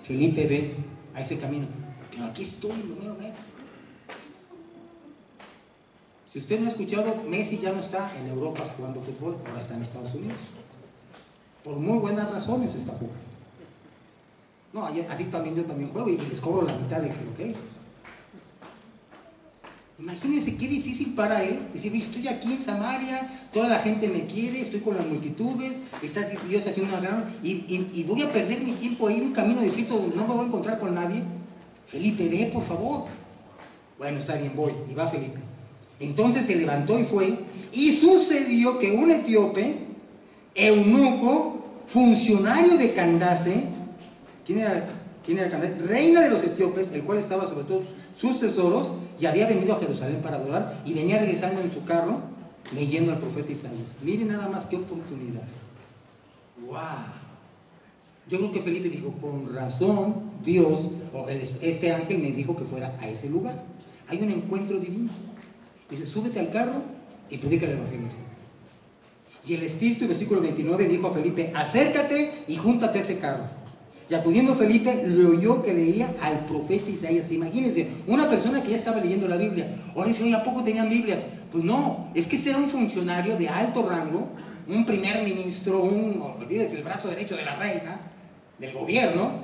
Speaker 1: Felipe ve a ese camino, pero aquí estoy, lo mero. Si usted no ha escuchado, Messi ya no está en Europa jugando fútbol, ahora está en Estados Unidos. Por muy buenas razones está jugando. No, así también yo también juego y les cobro la mitad de lo que él. Imagínense qué difícil para él decir, estoy aquí en Samaria, toda la gente me quiere, estoy con las multitudes, está Dios haciendo una gran... Y voy a perder mi tiempo ahí en un camino desierto donde no me voy a encontrar con nadie. Felipe, ve por favor. Bueno, está bien, voy. Y va Felipe. Entonces se levantó y fue, y sucedió que un etíope, eunuco, funcionario de Candace, ¿quién era Candace? Reina de los etíopes, el cual estaba sobre todos sus tesoros, y había venido a Jerusalén para adorar, y venía regresando en su carro, leyendo al profeta Isaías. Miren nada más qué oportunidad. ¡Wow! Yo creo que Felipe dijo, con razón, Dios, o este ángel me dijo que fuera a ese lugar. Hay un encuentro divino. Dice, súbete al carro y predica el Evangelio. Y el Espíritu, versículo 29, dijo a Felipe, acércate y júntate a ese carro. Y acudiendo Felipe, le oyó que leía al profeta Isaías. Imagínense, una persona que ya estaba leyendo la Biblia. Ahora dice, oye, ¿a poco tenían Biblias? Pues no, es que ese era un funcionario de alto rango, un primer ministro, olvídese, el brazo derecho de la reina, del gobierno,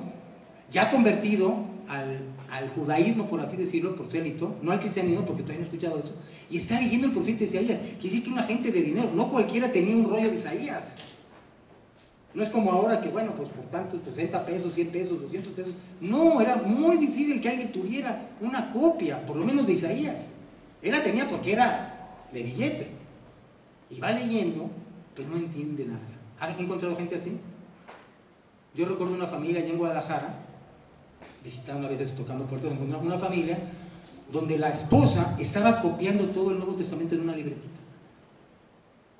Speaker 1: ya convertido al judaísmo, por así decirlo, prosélito, no al cristianismo, porque todavía no he escuchado eso, y está leyendo el profeta Isaías. Quiere decir que una gente de dinero, no cualquiera tenía un rollo de Isaías. No es como ahora que, bueno, pues por tanto, 60 pesos, 100 pesos, 200 pesos. No, era muy difícil que alguien tuviera una copia, por lo menos de Isaías. Él la tenía porque era de billete. Y va leyendo, pero no entiende nada. ¿Has encontrado gente así? Yo recuerdo una familia allá en Guadalajara, visitando a veces tocando puertas, encontramos una familia donde la esposa estaba copiando todo el Nuevo Testamento en una libretita.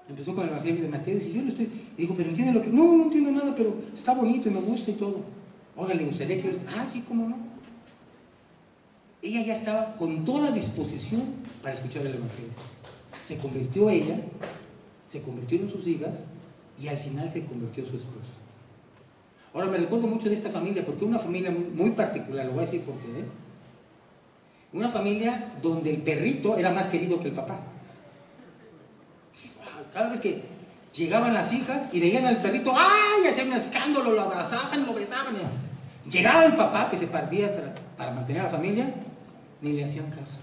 Speaker 1: Empezó con el Evangelio de Mateo y dice, yo lo estoy... Y digo, pero ¿entiende lo que...? No, no entiendo nada, pero está bonito y me gusta y todo. Oiga, ¿le gustaría que...? Ah, sí, ¿cómo no? Ella ya estaba con toda la disposición para escuchar el Evangelio. Se convirtió ella, se convirtieron sus hijas y al final se convirtió su esposo. Ahora me recuerdo mucho de esta familia, porque una familia muy particular, lo voy a decir porque, una familia donde el perrito era más querido que el papá. Cada vez que llegaban las hijas y veían al perrito, ¡ay! Hacían un escándalo, lo abrazaban, lo besaban. Llegaba el papá, que se partía para mantener a la familia, ni le hacían caso.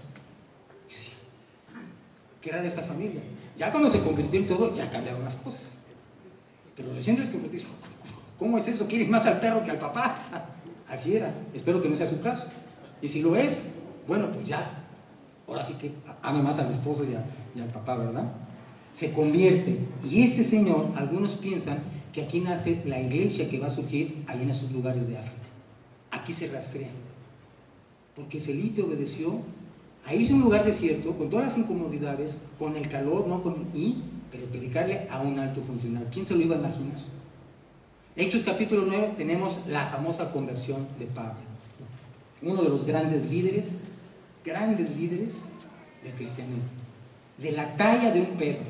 Speaker 1: ¿Qué era esta familia? Ya cuando se convirtió en todo, ya cambiaron las cosas. Pero recién te convertiste. ¿Cómo es eso? ¿Quieres más al perro que al papá? Así era. Espero que no sea su caso. Y si lo es, bueno, pues ya. Ahora sí que ama más al esposo y al papá, ¿verdad? Se convierte. Y este señor, algunos piensan que aquí nace la iglesia que va a surgir ahí en esos lugares de África. Aquí se rastrea. Porque Felipe obedeció. Ahí es un lugar desierto, con todas las incomodidades, con el calor, ¿no? Pero predicarle a un alto funcionario. ¿Quién se lo iba a imaginar? Hechos capítulo 9 tenemos la famosa conversión de Pablo. Uno de los grandes líderes del cristianismo. De la talla de un Pedro.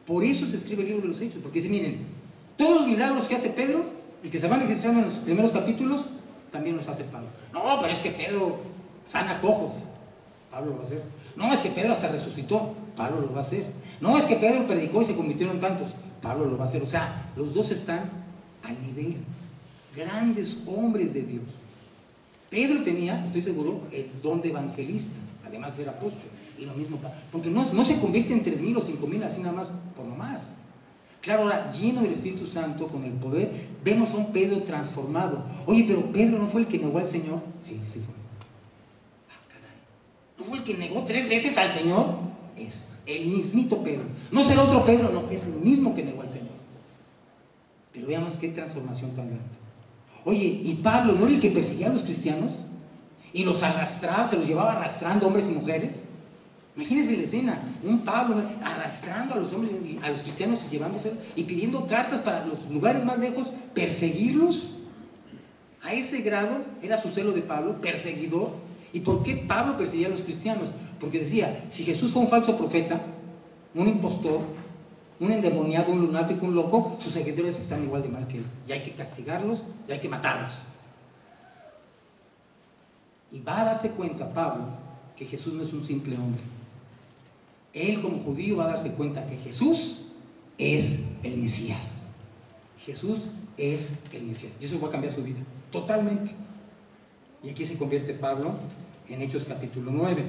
Speaker 1: Por eso se escribe el libro de los Hechos, porque dice, miren, todos los milagros que hace Pedro y que se van registrando en los primeros capítulos, también los hace Pablo. No, pero es que Pedro sana cojos. Pablo lo va a hacer. No, es que Pedro hasta resucitó. Pablo lo va a hacer. No, es que Pedro predicó y se convirtieron en tantos. Pablo lo va a hacer. O sea, los dos están al nivel. Grandes hombres de Dios. Pedro tenía, estoy seguro, el don de evangelista, además de ser apóstol. Y lo mismo, porque no se convierte en 3,000 o 5,000 así nada más por nomás. Claro, ahora, lleno del Espíritu Santo, con el poder, vemos a un Pedro transformado. Oye, pero Pedro no fue el que negó al Señor. Sí, sí fue. Caray. ¿No fue el que negó 3 veces al Señor? Es el mismito Pedro. No será otro Pedro, no, es el mismo que negó al Señor. Pero veamos qué transformación tan grande. Oye, ¿y Pablo no era el que perseguía a los cristianos? Y los arrastraba, se los llevaba arrastrando hombres y mujeres. Imagínense la escena, un Pablo arrastrando a los hombres, a los cristianos y llevándoselos y pidiendo cartas para los lugares más lejos, perseguirlos. A ese grado era su celo de Pablo, perseguidor. ¿Y por qué Pablo perseguía a los cristianos? Porque decía, si Jesús fue un falso profeta, un impostor, un endemoniado, un lunático, un loco, sus seguidores están igual de mal que él. Y hay que castigarlos y hay que matarlos. Y va a darse cuenta Pablo que Jesús no es un simple hombre. Él como judío va a darse cuenta que Jesús es el Mesías. Jesús es el Mesías. Y eso va a cambiar su vida, totalmente. Y aquí se convierte Pablo en Hechos capítulo 9.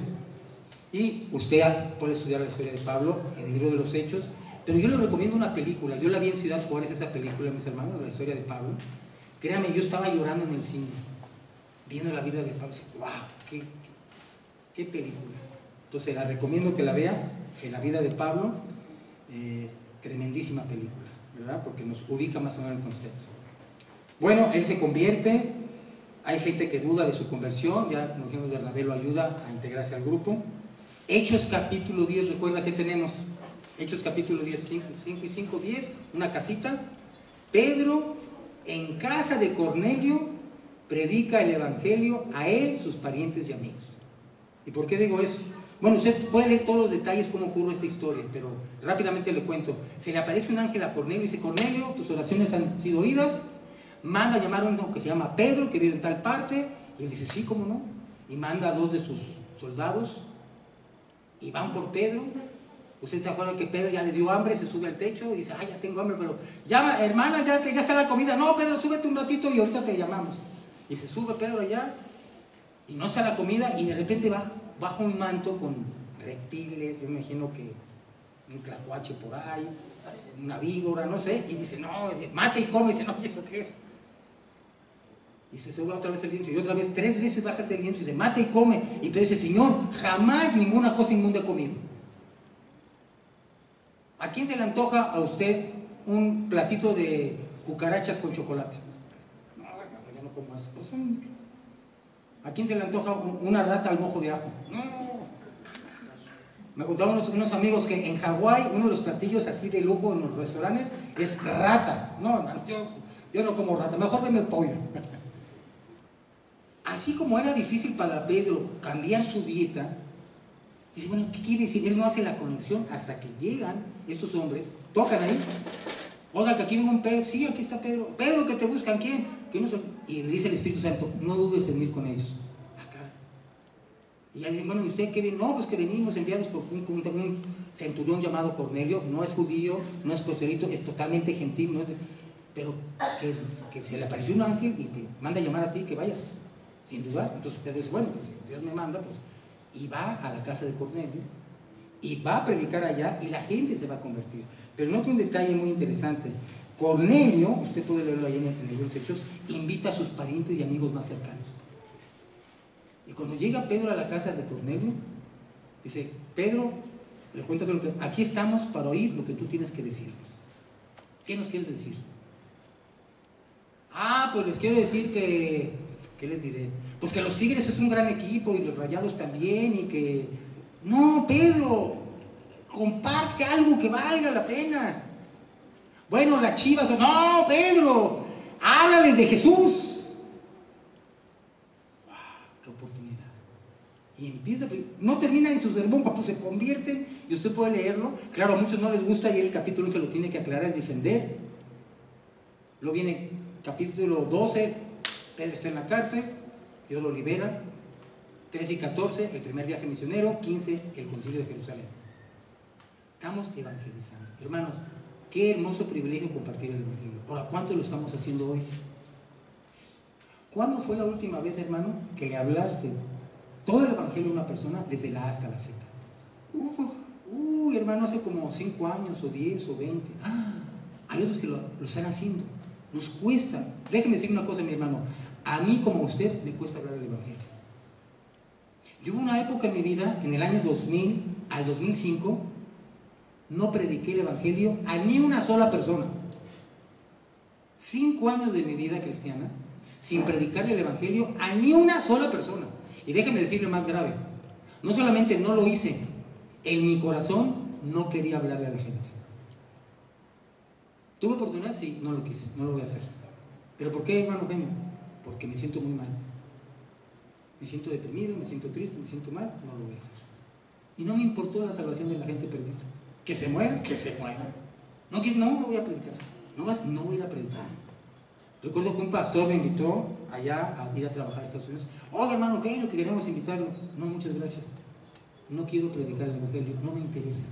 Speaker 1: Y usted puede estudiar la historia de Pablo en el libro de los Hechos, pero yo le recomiendo una película. Yo la vi en Ciudad Juárez, esa película, mis hermanos, la historia de Pablo. Créame, yo estaba llorando en el cine, viendo la vida de Pablo. ¡Wow! ¡Qué película! Entonces la recomiendo que la vea, en la vida de Pablo. Tremendísima película, ¿verdad? Porque nos ubica más o menos en el concepto. Bueno, él se convierte. Hay gente que duda de su conversión. Ya nos dijimos, Bernabé lo ayuda a integrarse al grupo. Hechos capítulo 10, recuerda que tenemos Hechos capítulo 10, 5 y 5, 10, una casita. Pedro en casa de Cornelio predica el evangelio a él, sus parientes y amigos. ¿Y por qué digo eso? Bueno, usted puede leer todos los detalles cómo ocurre esta historia, pero rápidamente le cuento. Se le aparece un ángel a Cornelio y dice, Cornelio, tus oraciones han sido oídas, manda a llamar a uno que se llama Pedro, que vive en tal parte, y él dice, sí, cómo no, y manda a 2 de sus soldados, y van por Pedro. Usted se acuerda que Pedro ya le dio hambre, se sube al techo y dice, ay, ya tengo hambre, pero llama, hermana, ya está la comida. No, Pedro, súbete un ratito y ahorita te llamamos. Y se sube Pedro allá, y no está la comida, y de repente va bajo un manto con reptiles, yo me imagino que un tlacuache por ahí, una víbora, no sé, y dice, no, mata y come, y dice, no, ¿y eso qué es? Y se sube otra vez el lienzo, y otra vez, 3 veces baja ese lienzo, y dice, mata y come, y Pedro dice, Señor, jamás ninguna cosa inmunda he comido. ¿A quién se le antoja a usted un platito de cucarachas con chocolate? No, yo no como eso. Pues ¿a quién se le antoja una rata al mojo de ajo? No. Me contaban unos amigos que en Hawái uno de los platillos así de lujo en los restaurantes es rata. No, hermano, yo no como rata, mejor deme el pollo. Así como era difícil para Pedro cambiar su dieta, dice, bueno, ¿qué quiere decir? Él no hace la conexión hasta que llegan estos hombres, tocan ahí. Oiga, que aquí viene un Pedro. Sí, aquí está Pedro. Pedro, que te buscan, ¿quién? Que no son... Y le dice el Espíritu Santo, no dudes en ir con ellos. Acá. Y ya dicen, bueno, ¿y usted qué viene? No, pues que venimos enviados por un centurión llamado Cornelio. No es judío, no es prosélito, es totalmente gentil, no es... Pero que se le apareció un ángel y te manda a llamar a ti que vayas, sin dudar. Entonces Pedro dice, bueno, pues Dios me manda, pues... Y va a la casa de Cornelio, y va a predicar allá, y la gente se va a convertir. Pero note un detalle muy interesante. Cornelio, usted puede leerlo ahí en el libro de los Hechos, invita a sus parientes y amigos más cercanos. Y cuando llega Pedro a la casa de Cornelio, dice, Pedro, le cuento todo lo que... Aquí estamos para oír lo que tú tienes que decirnos. ¿Qué nos quieres decir? Pues les quiero decir que... ¿Qué les diré? Pues que los Tigres es un gran equipo y los Rayados también y que... No, Pedro, comparte algo que valga la pena. Bueno, las Chivas... No, Pedro, háblales de Jesús. ¡Qué oportunidad! Y empieza, no termina en su sermón cuando se convierten, y usted puede leerlo. Claro, a muchos no les gusta y el capítulo se lo tiene que aclarar y defender. Luego viene capítulo 12, Pedro está en la cárcel, Dios lo libera. 13 y 14, el primer viaje misionero. 15, el concilio de Jerusalén. Estamos evangelizando. Hermanos, qué hermoso privilegio compartir el evangelio. Ahora, ¿cuánto lo estamos haciendo hoy? ¿Cuándo fue la última vez, hermano, que le hablaste todo el evangelio a una persona desde la A hasta la Z? Hermano, hace como 5 años o 10 o 20. Hay otros que lo están haciendo. Nos cuesta. Déjeme decir una cosa, mi hermano. A mí como a usted me cuesta hablar del evangelio. Yo hubo una época en mi vida, en el año 2000 al 2005, no prediqué el evangelio a ni una sola persona. 5 años de mi vida cristiana sin predicarle el evangelio a ni una sola persona. Y déjeme decirle más grave, no solamente no lo hice, en mi corazón no quería hablarle a la gente. ¿Tuve oportunidad? Sí, no lo quise, no lo voy a hacer. ¿Pero por qué, hermano Eugenio? Porque me siento muy mal. Me siento deprimido, me siento triste, me siento mal, no lo voy a hacer. Y no me importó la salvación de la gente perdida. Que se mueran, que se mueran. No voy a predicar, no voy a ir a predicar. Recuerdo que un pastor me invitó allá a ir a trabajar a Estados Unidos. Hermano, ¿qué es lo que queremos invitarlo? No, muchas gracias. No quiero predicar el evangelio, no me interesa.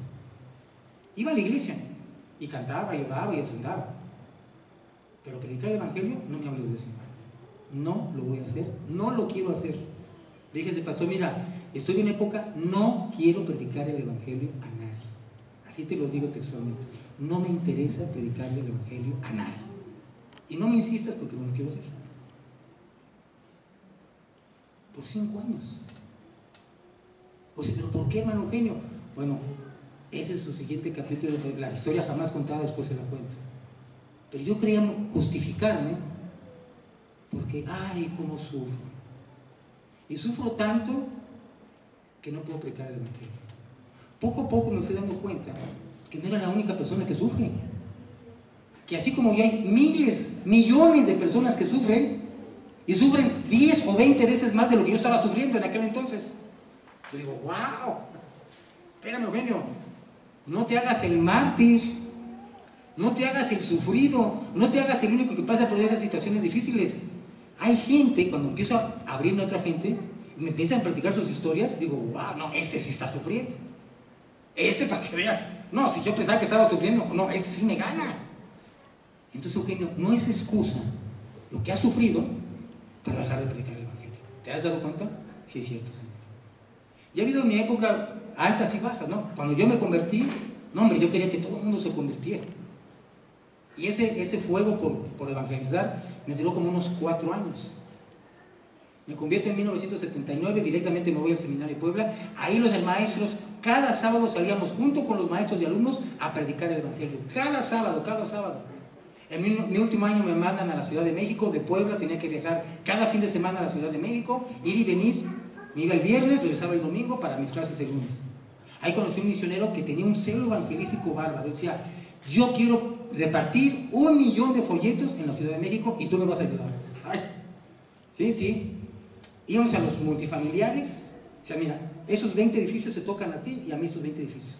Speaker 1: Iba a la iglesia y cantaba, y oraba y ofrendaba. Pero predicar el evangelio, no me hables de eso, hermano. No lo voy a hacer, no lo quiero hacer. Le dije a ese pastor, mira, estoy en época, no quiero predicar el evangelio a nadie. Así te lo digo textualmente. No me interesa predicarle el evangelio a nadie. Y no me insistas porque no lo quiero hacer. Por 5 años. ¿Pero por qué, hermano Eugenio? Bueno, ese es su siguiente capítulo, la historia jamás contada, después se la cuento. Pero yo quería justificarme porque, cómo sufro. Y sufro tanto que no puedo predicar el evangelio. Poco a poco me fui dando cuenta que no era la única persona que sufre. Que así como ya hay miles, millones de personas que sufren, y sufren 10 o 20 veces más de lo que yo estaba sufriendo en aquel entonces. Yo digo, wow, espérame, Eugenio, no te hagas el mártir, no te hagas el sufrido, no te hagas el único que pasa por esas situaciones difíciles. Hay gente, cuando empiezo a abrirme a otra gente, y me empiezan a platicar sus historias, digo, wow, no, este sí está sufriendo. Para que veas, no, si yo pensaba que estaba sufriendo, no, este sí me gana. Entonces, Eugenio, no es excusa lo que has sufrido para dejar de predicar el evangelio. ¿Te has dado cuenta? Sí, es cierto, Señor. Y ha habido en mi época altas y bajas, ¿no? Cuando yo me convertí, no, hombre, yo quería que todo el mundo se convirtiera. Y ese fuego por evangelizar me duró como unos 4 años. Me convierto en 1979, directamente me voy al seminario de Puebla. Ahí los maestros, cada sábado salíamos junto con los maestros y alumnos a predicar el evangelio. Cada sábado. En mi último año me mandan a la Ciudad de México, de Puebla, tenía que viajar cada fin de semana a la Ciudad de México, ir y venir. Me iba el viernes, regresaba el domingo para mis clases el lunes. Ahí conocí un misionero que tenía un celo evangelístico bárbaro. Decía, yo quiero repartir 1 millón de folletos en la Ciudad de México y tú me vas a ayudar. Sí. Íbamos a los multifamiliares. O sea, mira, esos 20 edificios te tocan a ti y a mí esos 20 edificios.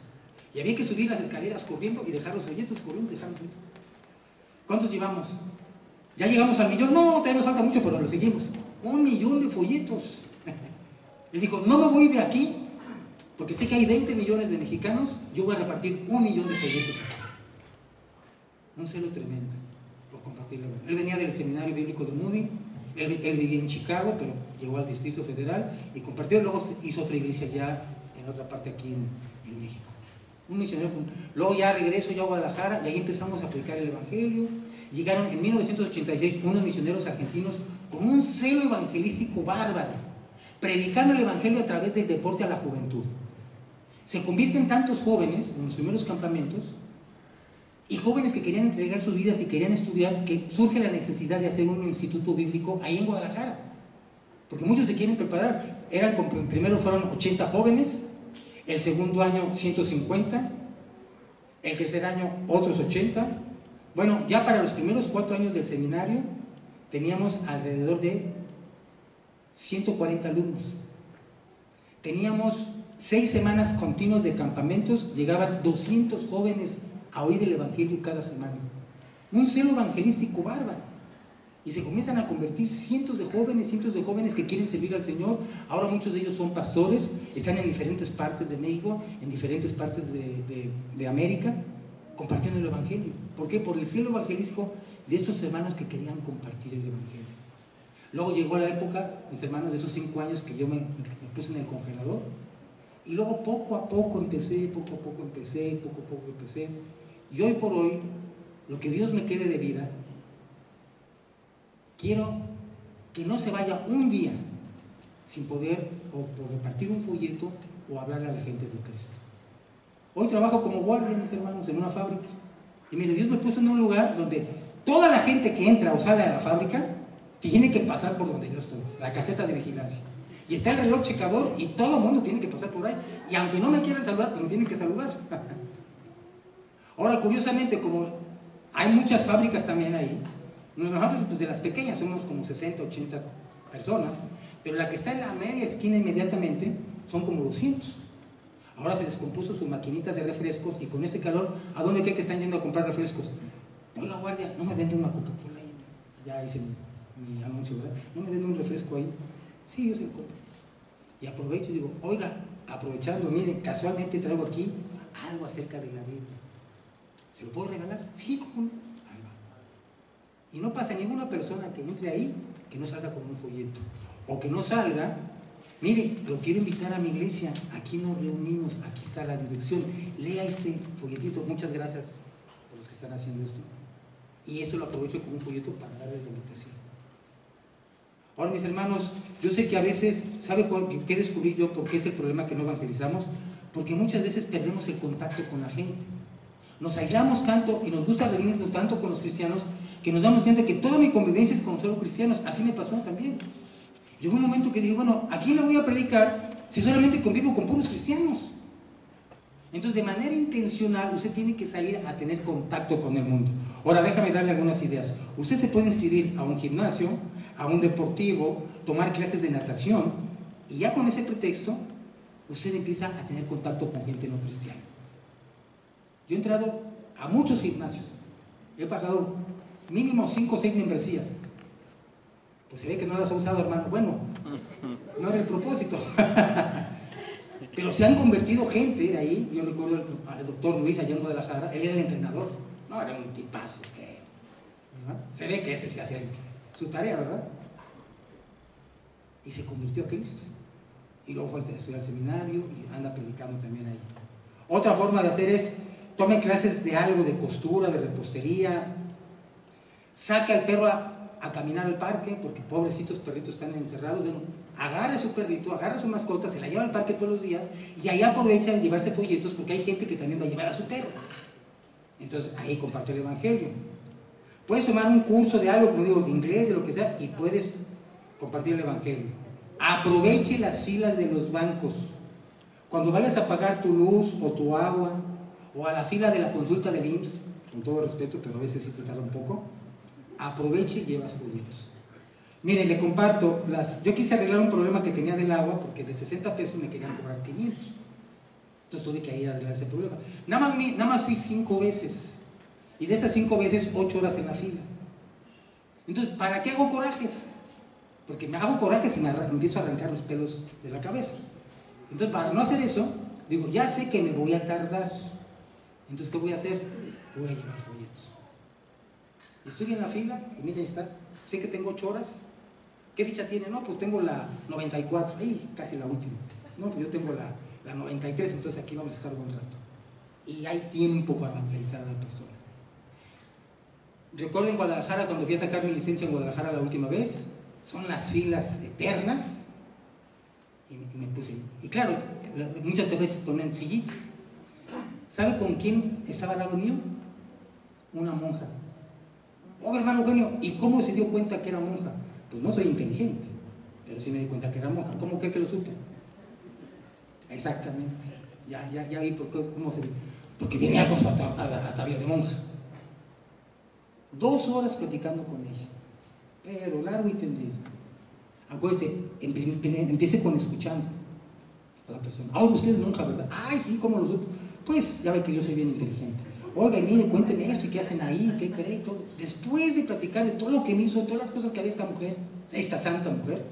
Speaker 1: Y había que subir las escaleras corriendo y dejar los folletos corriendo, ¿Cuántos llevamos? ¿Ya llegamos al 1 millón? No, todavía nos falta mucho, pero lo seguimos. 1 millón de folletos. Él dijo, no me voy de aquí, porque sé que hay 20 millones de mexicanos, yo voy a repartir 1 millón de folletos. Un celo tremendo por compartirlo. Él venía del seminario bíblico de Moody, él vivía en Chicago, pero llegó al Distrito Federal y compartió, luego hizo otra iglesia ya en otra parte aquí en México. un misionero. Luego ya regreso yo a Guadalajara y ahí empezamos a predicar el Evangelio. Llegaron en 1986 unos misioneros argentinos con un celo evangelístico bárbaro, predicando el Evangelio a través del deporte a la juventud. Se convierten tantos jóvenes en los primeros campamentos, y jóvenes que querían entregar sus vidas y querían estudiar, que surge la necesidad de hacer un instituto bíblico ahí en Guadalajara, porque muchos se quieren preparar. Primero fueron 80 jóvenes, el segundo año 150, el tercer año otros 80. Bueno, ya para los primeros 4 años del seminario teníamos alrededor de 140 alumnos. Teníamos 6 semanas continuas de campamentos, llegaban 200 jóvenes a oír el Evangelio cada semana. Un celo evangelístico bárbaro. Y se comienzan a convertir cientos de jóvenes que quieren servir al Señor. Ahora muchos de ellos son pastores, están en diferentes partes de México, en diferentes partes de América, compartiendo el Evangelio. ¿Por qué? Por el celo evangelístico de estos hermanos que querían compartir el Evangelio. Luego llegó la época, mis hermanos, de esos 5 años que yo me puse en el congelador. Y luego poco a poco empecé. Y hoy por hoy, lo que Dios me quede de vida, quiero que no se vaya un día sin poder o por repartir un folleto o hablarle a la gente de Cristo. Hoy trabajo como guardia, mis hermanos, en una fábrica. Y mire, Dios me puso en un lugar donde toda la gente que entra o sale a la fábrica tiene que pasar por donde yo estoy, la caseta de vigilancia. Y está el reloj checador y todo el mundo tiene que pasar por ahí. Y aunque no me quieran saludar, pues me tienen que saludar. Ahora, curiosamente, como hay muchas fábricas también ahí, nosotros pues de las pequeñas somos como 60, 80 personas, pero la que está en la media esquina inmediatamente son como 200. Ahora se descompuso su maquinita de refrescos y con ese calor, ¿a dónde cree que están yendo a comprar refrescos? Oiga, guardia, ¿no me vende una Coca-Cola ahí? Ya hice mi anuncio, ¿verdad? ¿No me vende un refresco ahí? Sí, yo se lo compro. Y aprovecho y digo, oiga, aprovechando, mire, casualmente traigo aquí algo acerca de la Biblia. ¿Se lo puedo regalar? Sí, ¿cómo no? Ahí va. Y no pasa ninguna persona que entre ahí que no salga con un folleto. O que no salga, mire, lo quiero invitar a mi iglesia, aquí nos reunimos, aquí está la dirección, lea este folletito, muchas gracias por los que están haciendo esto. Y esto lo aprovecho como un folleto para darles la invitación. Ahora, mis hermanos, yo sé que a veces, ¿sabe qué descubrí yo? ¿Por qué es el problema que no evangelizamos? Porque muchas veces perdemos el contacto con la gente. Nos aislamos tanto y nos gusta reunirnos tanto con los cristianos que nos damos cuenta que toda mi convivencia es con solo cristianos. Así me pasó también. Llegó un momento que dije, bueno, ¿a quién le voy a predicar si solamente convivo con puros cristianos? Entonces, de manera intencional, usted tiene que salir a tener contacto con el mundo. Ahora, déjame darle algunas ideas. Usted se puede inscribir a un gimnasio, a un deportivo, tomar clases de natación, y ya con ese pretexto, usted empieza a tener contacto con gente no cristiana. Yo he entrado a muchos gimnasios, he pagado mínimo 5 o 6 membresías. Pues se ve que no las ha usado, hermano. Bueno, no era el propósito. Pero se han convertido gente de ahí. Yo recuerdo al doctor Luis allá en Guadalajara, él era el entrenador. No, era un tipazo. Se ve que ese se hace su tarea, ¿verdad? Y se convirtió a Cristo. Y luego fue a estudiar al seminario y anda predicando también ahí. Otra forma de hacer es, tome clases de algo, de costura, de repostería. Saque al perro a caminar al parque, porque pobrecitos perritos están encerrados. Bueno, agarre a su perrito, agarre a su mascota, se la lleva al parque todos los días y ahí aprovecha de llevarse folletos, porque hay gente que también va a llevar a su perro. Entonces ahí comparte el Evangelio. Puedes tomar un curso de algo, como digo, de inglés, de lo que sea, y puedes compartir el Evangelio. Aproveche las filas de los bancos. Cuando vayas a pagar tu luz o tu agua, o a la fila de la consulta del IMSS, con todo respeto, pero a veces sí te tarda un poco, aproveche y llevas folletos. Miren, le comparto, yo quise arreglar un problema que tenía del agua, porque de 60 pesos me querían cobrar 500. Entonces tuve que ir a arreglar ese problema. Nada más fui 5 veces. Y de esas 5 veces, 8 horas en la fila. Entonces, ¿para qué hago corajes? Porque me hago corajes y me empiezo a arrancar los pelos de la cabeza. Entonces, para no hacer eso, digo, ya sé que me voy a tardar. Entonces, ¿qué voy a hacer? Voy a llevar folletos. Estoy en la fila, y mira, ahí está. Sé que tengo 8 horas. ¿Qué ficha tiene? No, pues tengo la 94. Ahí, casi la última. No, pues yo tengo la 93, entonces aquí vamos a estar un buen rato. y hay tiempo para evangelizar a la persona. Recuerdo en Guadalajara, cuando fui a sacar mi licencia en Guadalajara la última vez, son las filas eternas, y me puse, y claro, muchas veces ponen sillitas. ¿Sabe con quién estaba al lado mío? Una monja. Oh, hermano Eugenio, ¿y cómo se dio cuenta que era monja? Pues no soy inteligente, pero sí me di cuenta que era monja. ¿Cómo cree que lo supe? Exactamente, ya vi cómo se ve. Porque venía con su atavío de monja. 2 horas platicando con ella, pero largo y tendido. Acuérdese, empiece con escuchando a la persona. Ahora usted es monja, ¿verdad? Ay, sí, ¿cómo lo supo? Pues ya ve que yo soy bien inteligente. Oiga, y mire, cuénteme esto, y qué hacen ahí, qué cree, y todo. Después de platicar de todo lo que me hizo, todas las cosas que había esta mujer, esta santa mujer,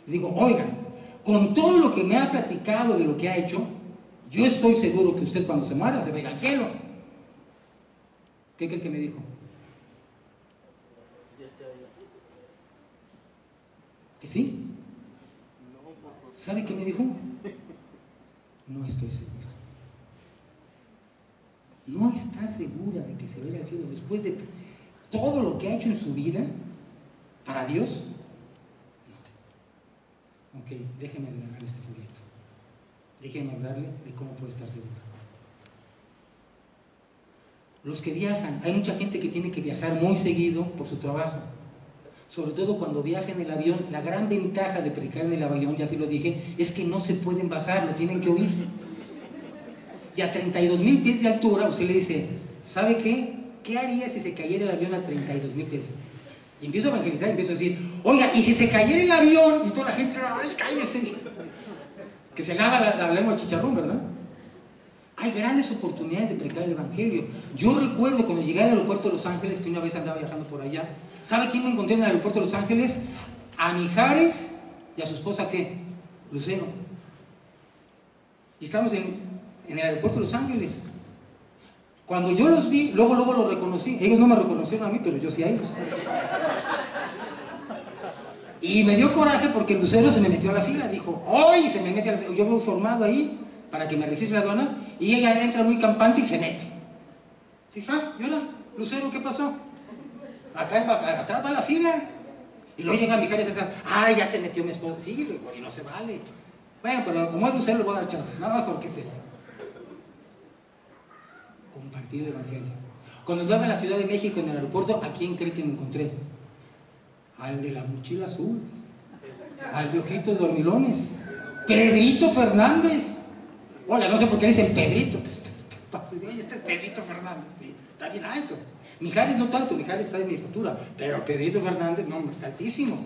Speaker 1: le digo, oiga, con todo lo que me ha platicado de lo que ha hecho, yo estoy seguro que usted cuando se muera se va a ir al cielo. ¿Qué cree que me dijo? ¿Que sí? ¿Sabe qué me dijo? No estoy segura. No está segura de que se va a ir al cielo después de todo lo que ha hecho en su vida para Dios. No. Ok, déjeme regalar este folleto. Déjeme hablarle de cómo puede estar segura. Los que viajan, hay mucha gente que tiene que viajar muy seguido por su trabajo. Sobre todo cuando viaja en el avión, la gran ventaja de predicar en el avión, ya se lo dije, es que no se pueden bajar, lo tienen que oír. Y a 32,000 pies de altura, usted le dice, ¿sabe qué? ¿Qué haría si se cayera el avión a 32,000 pies? Y empiezo a evangelizar, empiezo a decir, oiga, ¿y si se cayera el avión? Y toda la gente, ¡ay, cállese! Que se lava la lengua de chicharrón, ¿verdad? Hay grandes oportunidades de predicar el evangelio. Yo recuerdo cuando llegué al aeropuerto de Los Ángeles, que una vez andaba viajando por allá. ¿Sabe quién me encontré en el aeropuerto de Los Ángeles? A Mijares y a su esposa, ¿qué? Lucero. Y estamos en el aeropuerto de Los Ángeles. Cuando yo los vi, luego los reconocí. Ellos no me reconocieron a mí, pero yo sí a ellos. Y me dio coraje porque Lucero se me metió a la fila. Dijo, ¡ay! Se me mete a la fila. Yo me he formado ahí para que me registre la aduana. Y ella entra muy campante y se mete. Dije, ah, ¿y hola? Lucero, ¿qué pasó? Atrás va la fila. Y luego llega Mijares atrás. ¡Ay, ya se metió mi esposa! Sí, le digo, y no se vale. Bueno, pero como es Lucero, le voy a dar chance. Nada más porque se... Compartir el evangelio. Cuando andaba en la Ciudad de México, en el aeropuerto, ¿a quién cree que me encontré? Al de la mochila azul, al de ojitos dormilones, Pedrito Fernández. Oiga, no sé por qué dicen Pedrito. Oye, este es Pedrito Fernández, sí, está bien alto. Mijares no tanto, Mijares está en mi estatura, pero Pedrito Fernández, no, está altísimo.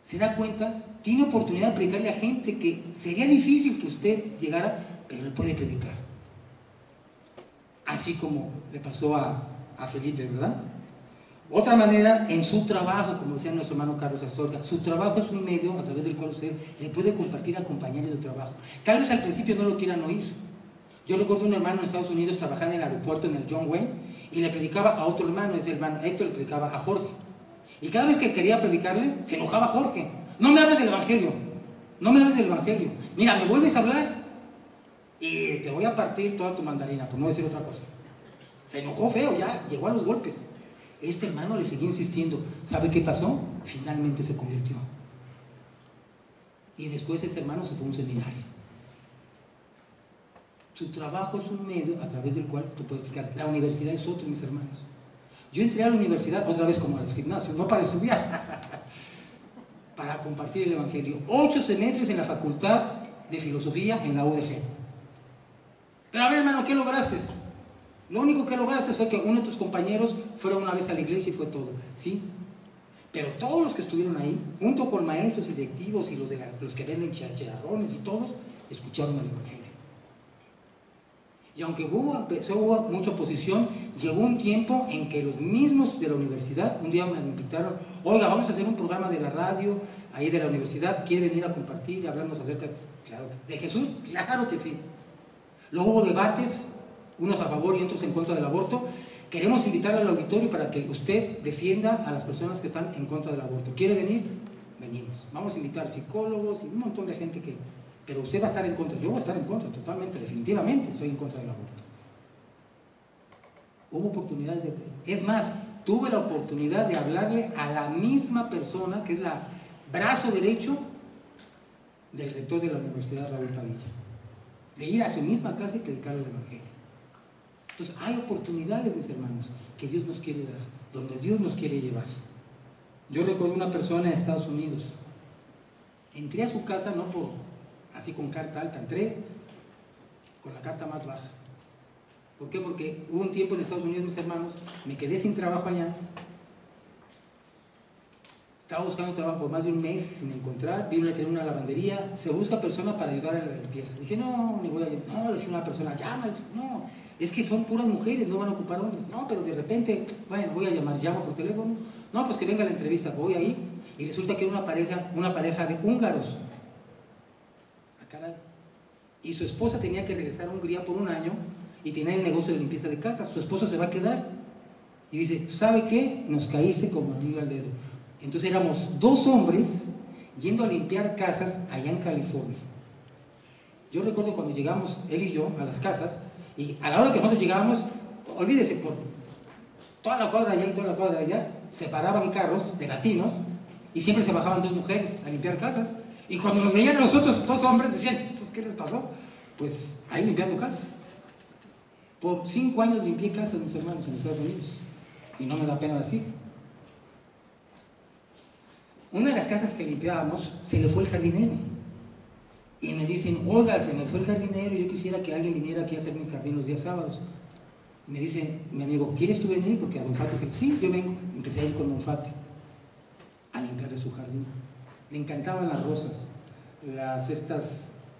Speaker 1: ¿Se da cuenta? Tiene oportunidad de predicarle a gente que sería difícil que usted llegara, pero él puede predicar. Así como le pasó a Felipe, ¿verdad? Otra manera, en su trabajo, como decía nuestro hermano Carlos Astorga, su trabajo es un medio a través del cual usted le puede compartir a compañeros de trabajo. Tal vez al principio no lo quieran oír. Yo recuerdo un hermano en Estados Unidos trabajando en el aeropuerto, en el John Wayne, y le predicaba a otro hermano, ese hermano Héctor le predicaba a Jorge. Y cada vez que quería predicarle, se enojaba Jorge. No me hables del evangelio, no me hables del evangelio. Mira, me vuelves a hablar y te voy a partir toda tu mandarina, por no decir otra cosa. Se enojó feo, ya llegó a los golpes. Este hermano le seguía insistiendo. ¿Sabe qué pasó? Finalmente se convirtió. Y después este hermano se fue a un seminario. Tu trabajo es un medio a través del cual tú puedes predicar. La universidad es otro, mis hermanos. Yo entré a la universidad, otra vez como al gimnasio, no para estudiar, para compartir el evangelio. 8 semestres en la facultad de filosofía en la UDG. Pero a ver, hermano, ¿qué lograste? Lo único que lograste fue que uno de tus compañeros fuera una vez a la iglesia y fue todo, ¿sí? Pero todos los que estuvieron ahí, junto con maestros y directivos y los que venden chicharrones y todos, escucharon el evangelio. Y aunque hubo mucha oposición, llegó un tiempo en que los mismos de la universidad, un día me invitaron, oiga, vamos a hacer un programa de la radio, ahí de la universidad, ¿quiere venir a compartir y hablarnos acerca de Jesús? Claro que sí. Luego hubo debates, unos a favor y otros en contra del aborto. Queremos invitarle al auditorio para que usted defienda a las personas que están en contra del aborto. ¿Quiere venir? Venimos. Vamos a invitar psicólogos y un montón de gente que pero usted va a estar en contra. Yo voy a estar en contra, totalmente, definitivamente estoy en contra del aborto. Hubo oportunidades es más, tuve la oportunidad de hablarle a la misma persona que es la brazo derecho del rector de la Universidad, Raúl Padilla, de ir a su misma casa y predicarle el Evangelio. Entonces hay oportunidades, mis hermanos, que Dios nos quiere dar, donde Dios nos quiere llevar. Yo recuerdo una persona en Estados Unidos, entré a su casa no por así con carta alta, entré con la carta más baja. ¿Por qué? Porque hubo un tiempo en Estados Unidos, mis hermanos, me quedé sin trabajo allá, estaba buscando trabajo por más de un mes sin encontrar, vine a tener una lavandería, se busca persona para ayudar a la limpieza. Dije, no, ni voy a llamar, no, decía una persona, llama, no, es que son puras mujeres, no van a ocupar hombres. No, pero de repente, bueno, voy a llamar, llamo por teléfono, no, pues que venga la entrevista, voy ahí, y resulta que era una pareja de húngaros. Ah, caray. Y su esposa tenía que regresar a Hungría por un año y tenía el negocio de limpieza de casa, su esposo se va a quedar. Y dice, ¿sabe qué? Nos caíste como anillo al dedo. Entonces éramos 2 hombres yendo a limpiar casas allá en California. Yo recuerdo cuando llegamos, él y yo, a las casas, y a la hora que nosotros llegábamos, olvídese, por toda la cuadra allá y toda la cuadra allá, se paraban carros de latinos y siempre se bajaban 2 mujeres a limpiar casas. Y cuando nos veían a nosotros 2 hombres, decían, ¿qué les pasó? Pues ahí limpiando casas. Por 5 años limpié casas, mis hermanos, en Estados Unidos. Y no me da pena decir. Una de las casas que limpiábamos, se le fue el jardinero. Y me dicen, oiga, se me fue el jardinero, yo quisiera que alguien viniera aquí a hacer mi jardín los días sábados. Y me dice mi amigo, ¿quieres tú venir? Porque a Don Fati dice, sí, yo vengo. Empecé a ir con Don Fati a limpiarle su jardín. Le encantaban las rosas,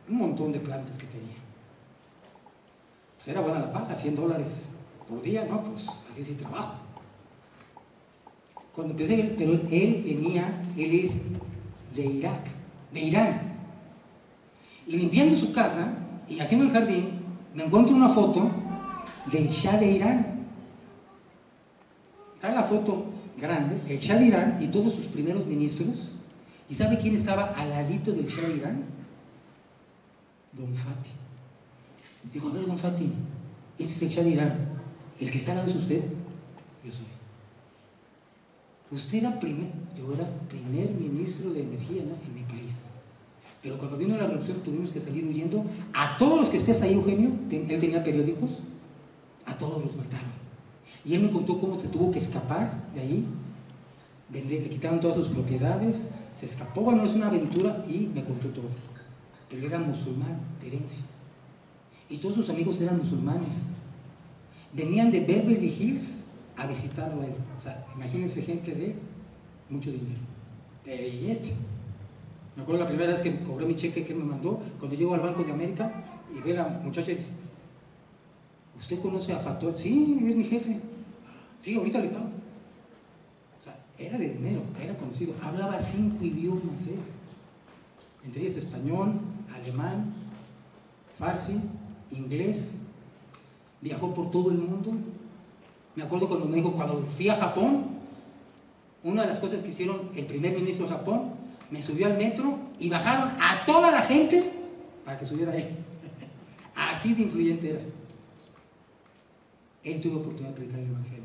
Speaker 1: un montón de plantas que tenía. Pues era buena la paga, $100 por día, ¿no? Pues así sí trabajo. Cuando empecé, pero él es de Irak, de Irán. Y limpiando su casa y haciendo el jardín, me encuentro una foto del Shah de Irán. Está la foto grande, el Shah de Irán y todos sus primeros ministros. ¿Y sabe quién estaba al ladito del Shah de Irán? Don Fati. Digo, a ver, Don Fati, este es el Shah de Irán. ¿El que está al lado es usted? Yo soy. Usted era yo era primer ministro de energía, ¿no?, en mi país. Pero cuando vino la revolución tuvimos que salir huyendo. A todos los que estés ahí, Eugenio, él tenía periódicos, a todos los mataron. Y él me contó cómo se tuvo que escapar de ahí, le quitaron todas sus propiedades, se escapó, bueno, es una aventura, y me contó todo. Pero era musulmán, de herencia. Y todos sus amigos eran musulmanes. Venían de Beverly Hills a visitarlo a él. O sea, imagínense gente de mucho dinero, de billete. Me acuerdo la primera vez que cobré mi cheque que él me mandó, cuando llego al Banco de América y ve a la muchacha y dice, ¿usted conoce a Fatol? Sí, es mi jefe. Sí, ahorita le pago. O sea, era de dinero, era conocido. Hablaba 5 idiomas, entre ellos español, alemán, farsi, inglés. Viajó por todo el mundo. Me acuerdo cuando me dijo, cuando fui a Japón, una de las cosas que hicieron el primer ministro de Japón, me subió al metro y bajaron a toda la gente para que subiera él. Así de influyente era. Él tuvo oportunidad de predicar el Evangelio.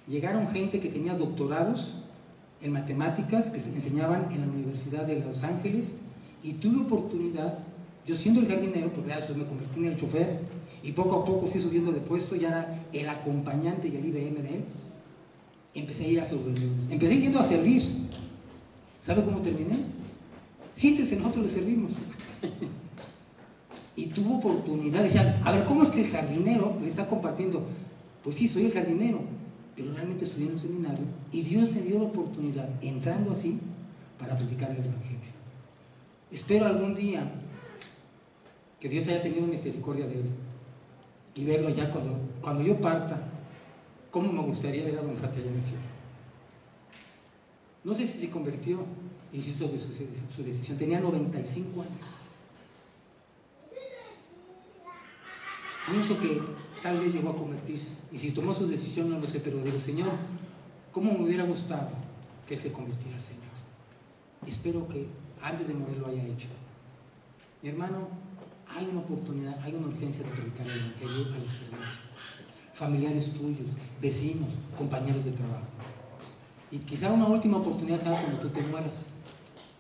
Speaker 1: Llegaron gente que tenía doctorados en matemáticas, que se enseñaban en la Universidad de Los Ángeles, y tuve oportunidad, yo siendo el jardinero, porque después me convertí en el chofer, y poco a poco fui subiendo de puesto, ya era el acompañante y el IBM de él. Empecé a ir a sus reuniones, empecé yendo a servir. ¿Sabe cómo terminé? Siéntese, nosotros le servimos. Y tuvo oportunidad, decían, a ver, ¿cómo es que el jardinero le está compartiendo? Pues sí, soy el jardinero, pero realmente estudié en un seminario y Dios me dio la oportunidad, entrando así, para predicar el Evangelio. Espero algún día que Dios haya tenido misericordia de él y verlo ya cuando yo parta. ¿Cómo me gustaría ver a Don Fati allá en el cielo? No sé si se convirtió y si hizo su decisión. Tenía 95 años. Pienso que tal vez llegó a convertirse. Y si tomó su decisión no lo sé, pero digo, Señor, ¿cómo me hubiera gustado que él se convirtiera al Señor? Y espero que antes de morir lo haya hecho.
Speaker 2: Mi hermano, hay una oportunidad, hay una urgencia de predicar el Evangelio a los perdidos, familiares tuyos, vecinos, compañeros de trabajo. Y quizá una última oportunidad sea cuando tú te mueras.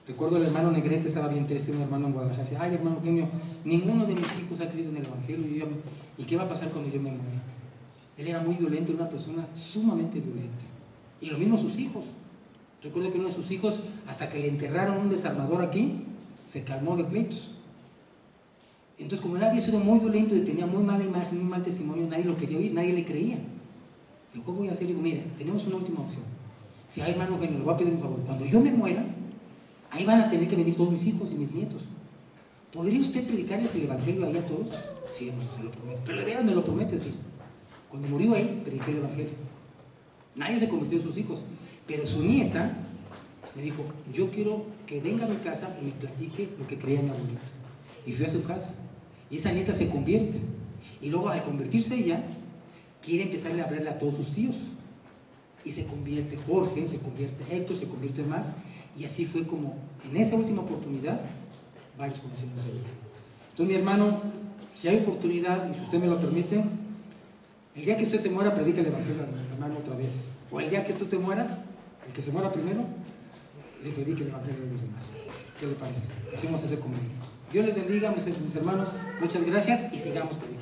Speaker 2: Recuerdo el hermano Negrete, estaba bien triste, un hermano en Guadalajara, decía, ay hermano Eugenio, ninguno de mis hijos ha creído en el Evangelio, ¿y qué va a pasar cuando yo me muera? Él era muy violento, era una persona sumamente violenta. Y lo mismo sus hijos. Recuerdo que uno de sus hijos, hasta que le enterraron un desarmador aquí, se calmó de pleitos. Entonces, como él había sido muy violento y tenía muy mala imagen, muy mal testimonio, nadie lo quería oír, nadie le creía. Digo, ¿cómo voy a hacer? Digo, mira, tenemos una última opción. Si hay hermano Eugenio, le voy a pedir un favor. Cuando yo me muera, ahí van a tener que venir todos mis hijos y mis nietos. ¿Podría usted predicarles el Evangelio ahí a todos? Sí, hermano, se lo prometo. Pero de veras me lo promete, sí. Cuando murió él, prediqué el Evangelio. Nadie se convirtió en sus hijos. Pero su nieta me dijo, yo quiero que venga a mi casa y me platique lo que creía mi abuelito. Y fui a su casa. Y esa nieta se convierte. Y luego, al convertirse ella, quiere empezarle a hablarle a todos sus tíos. Y se convierte Jorge, se convierte Héctor, se convierte más. Y así fue como, en esa última oportunidad, varios conocimos a ella. Entonces, mi hermano, si hay oportunidad, y si usted me lo permite, el día que usted se muera, predica el Evangelio a mi hermano otra vez. O el día que tú te mueras, el que se muera primero, le predique el Evangelio a los demás. ¿Qué le parece? Hacemos ese convenio. Dios les bendiga, mis hermanos. Muchas gracias y sigamos predicando.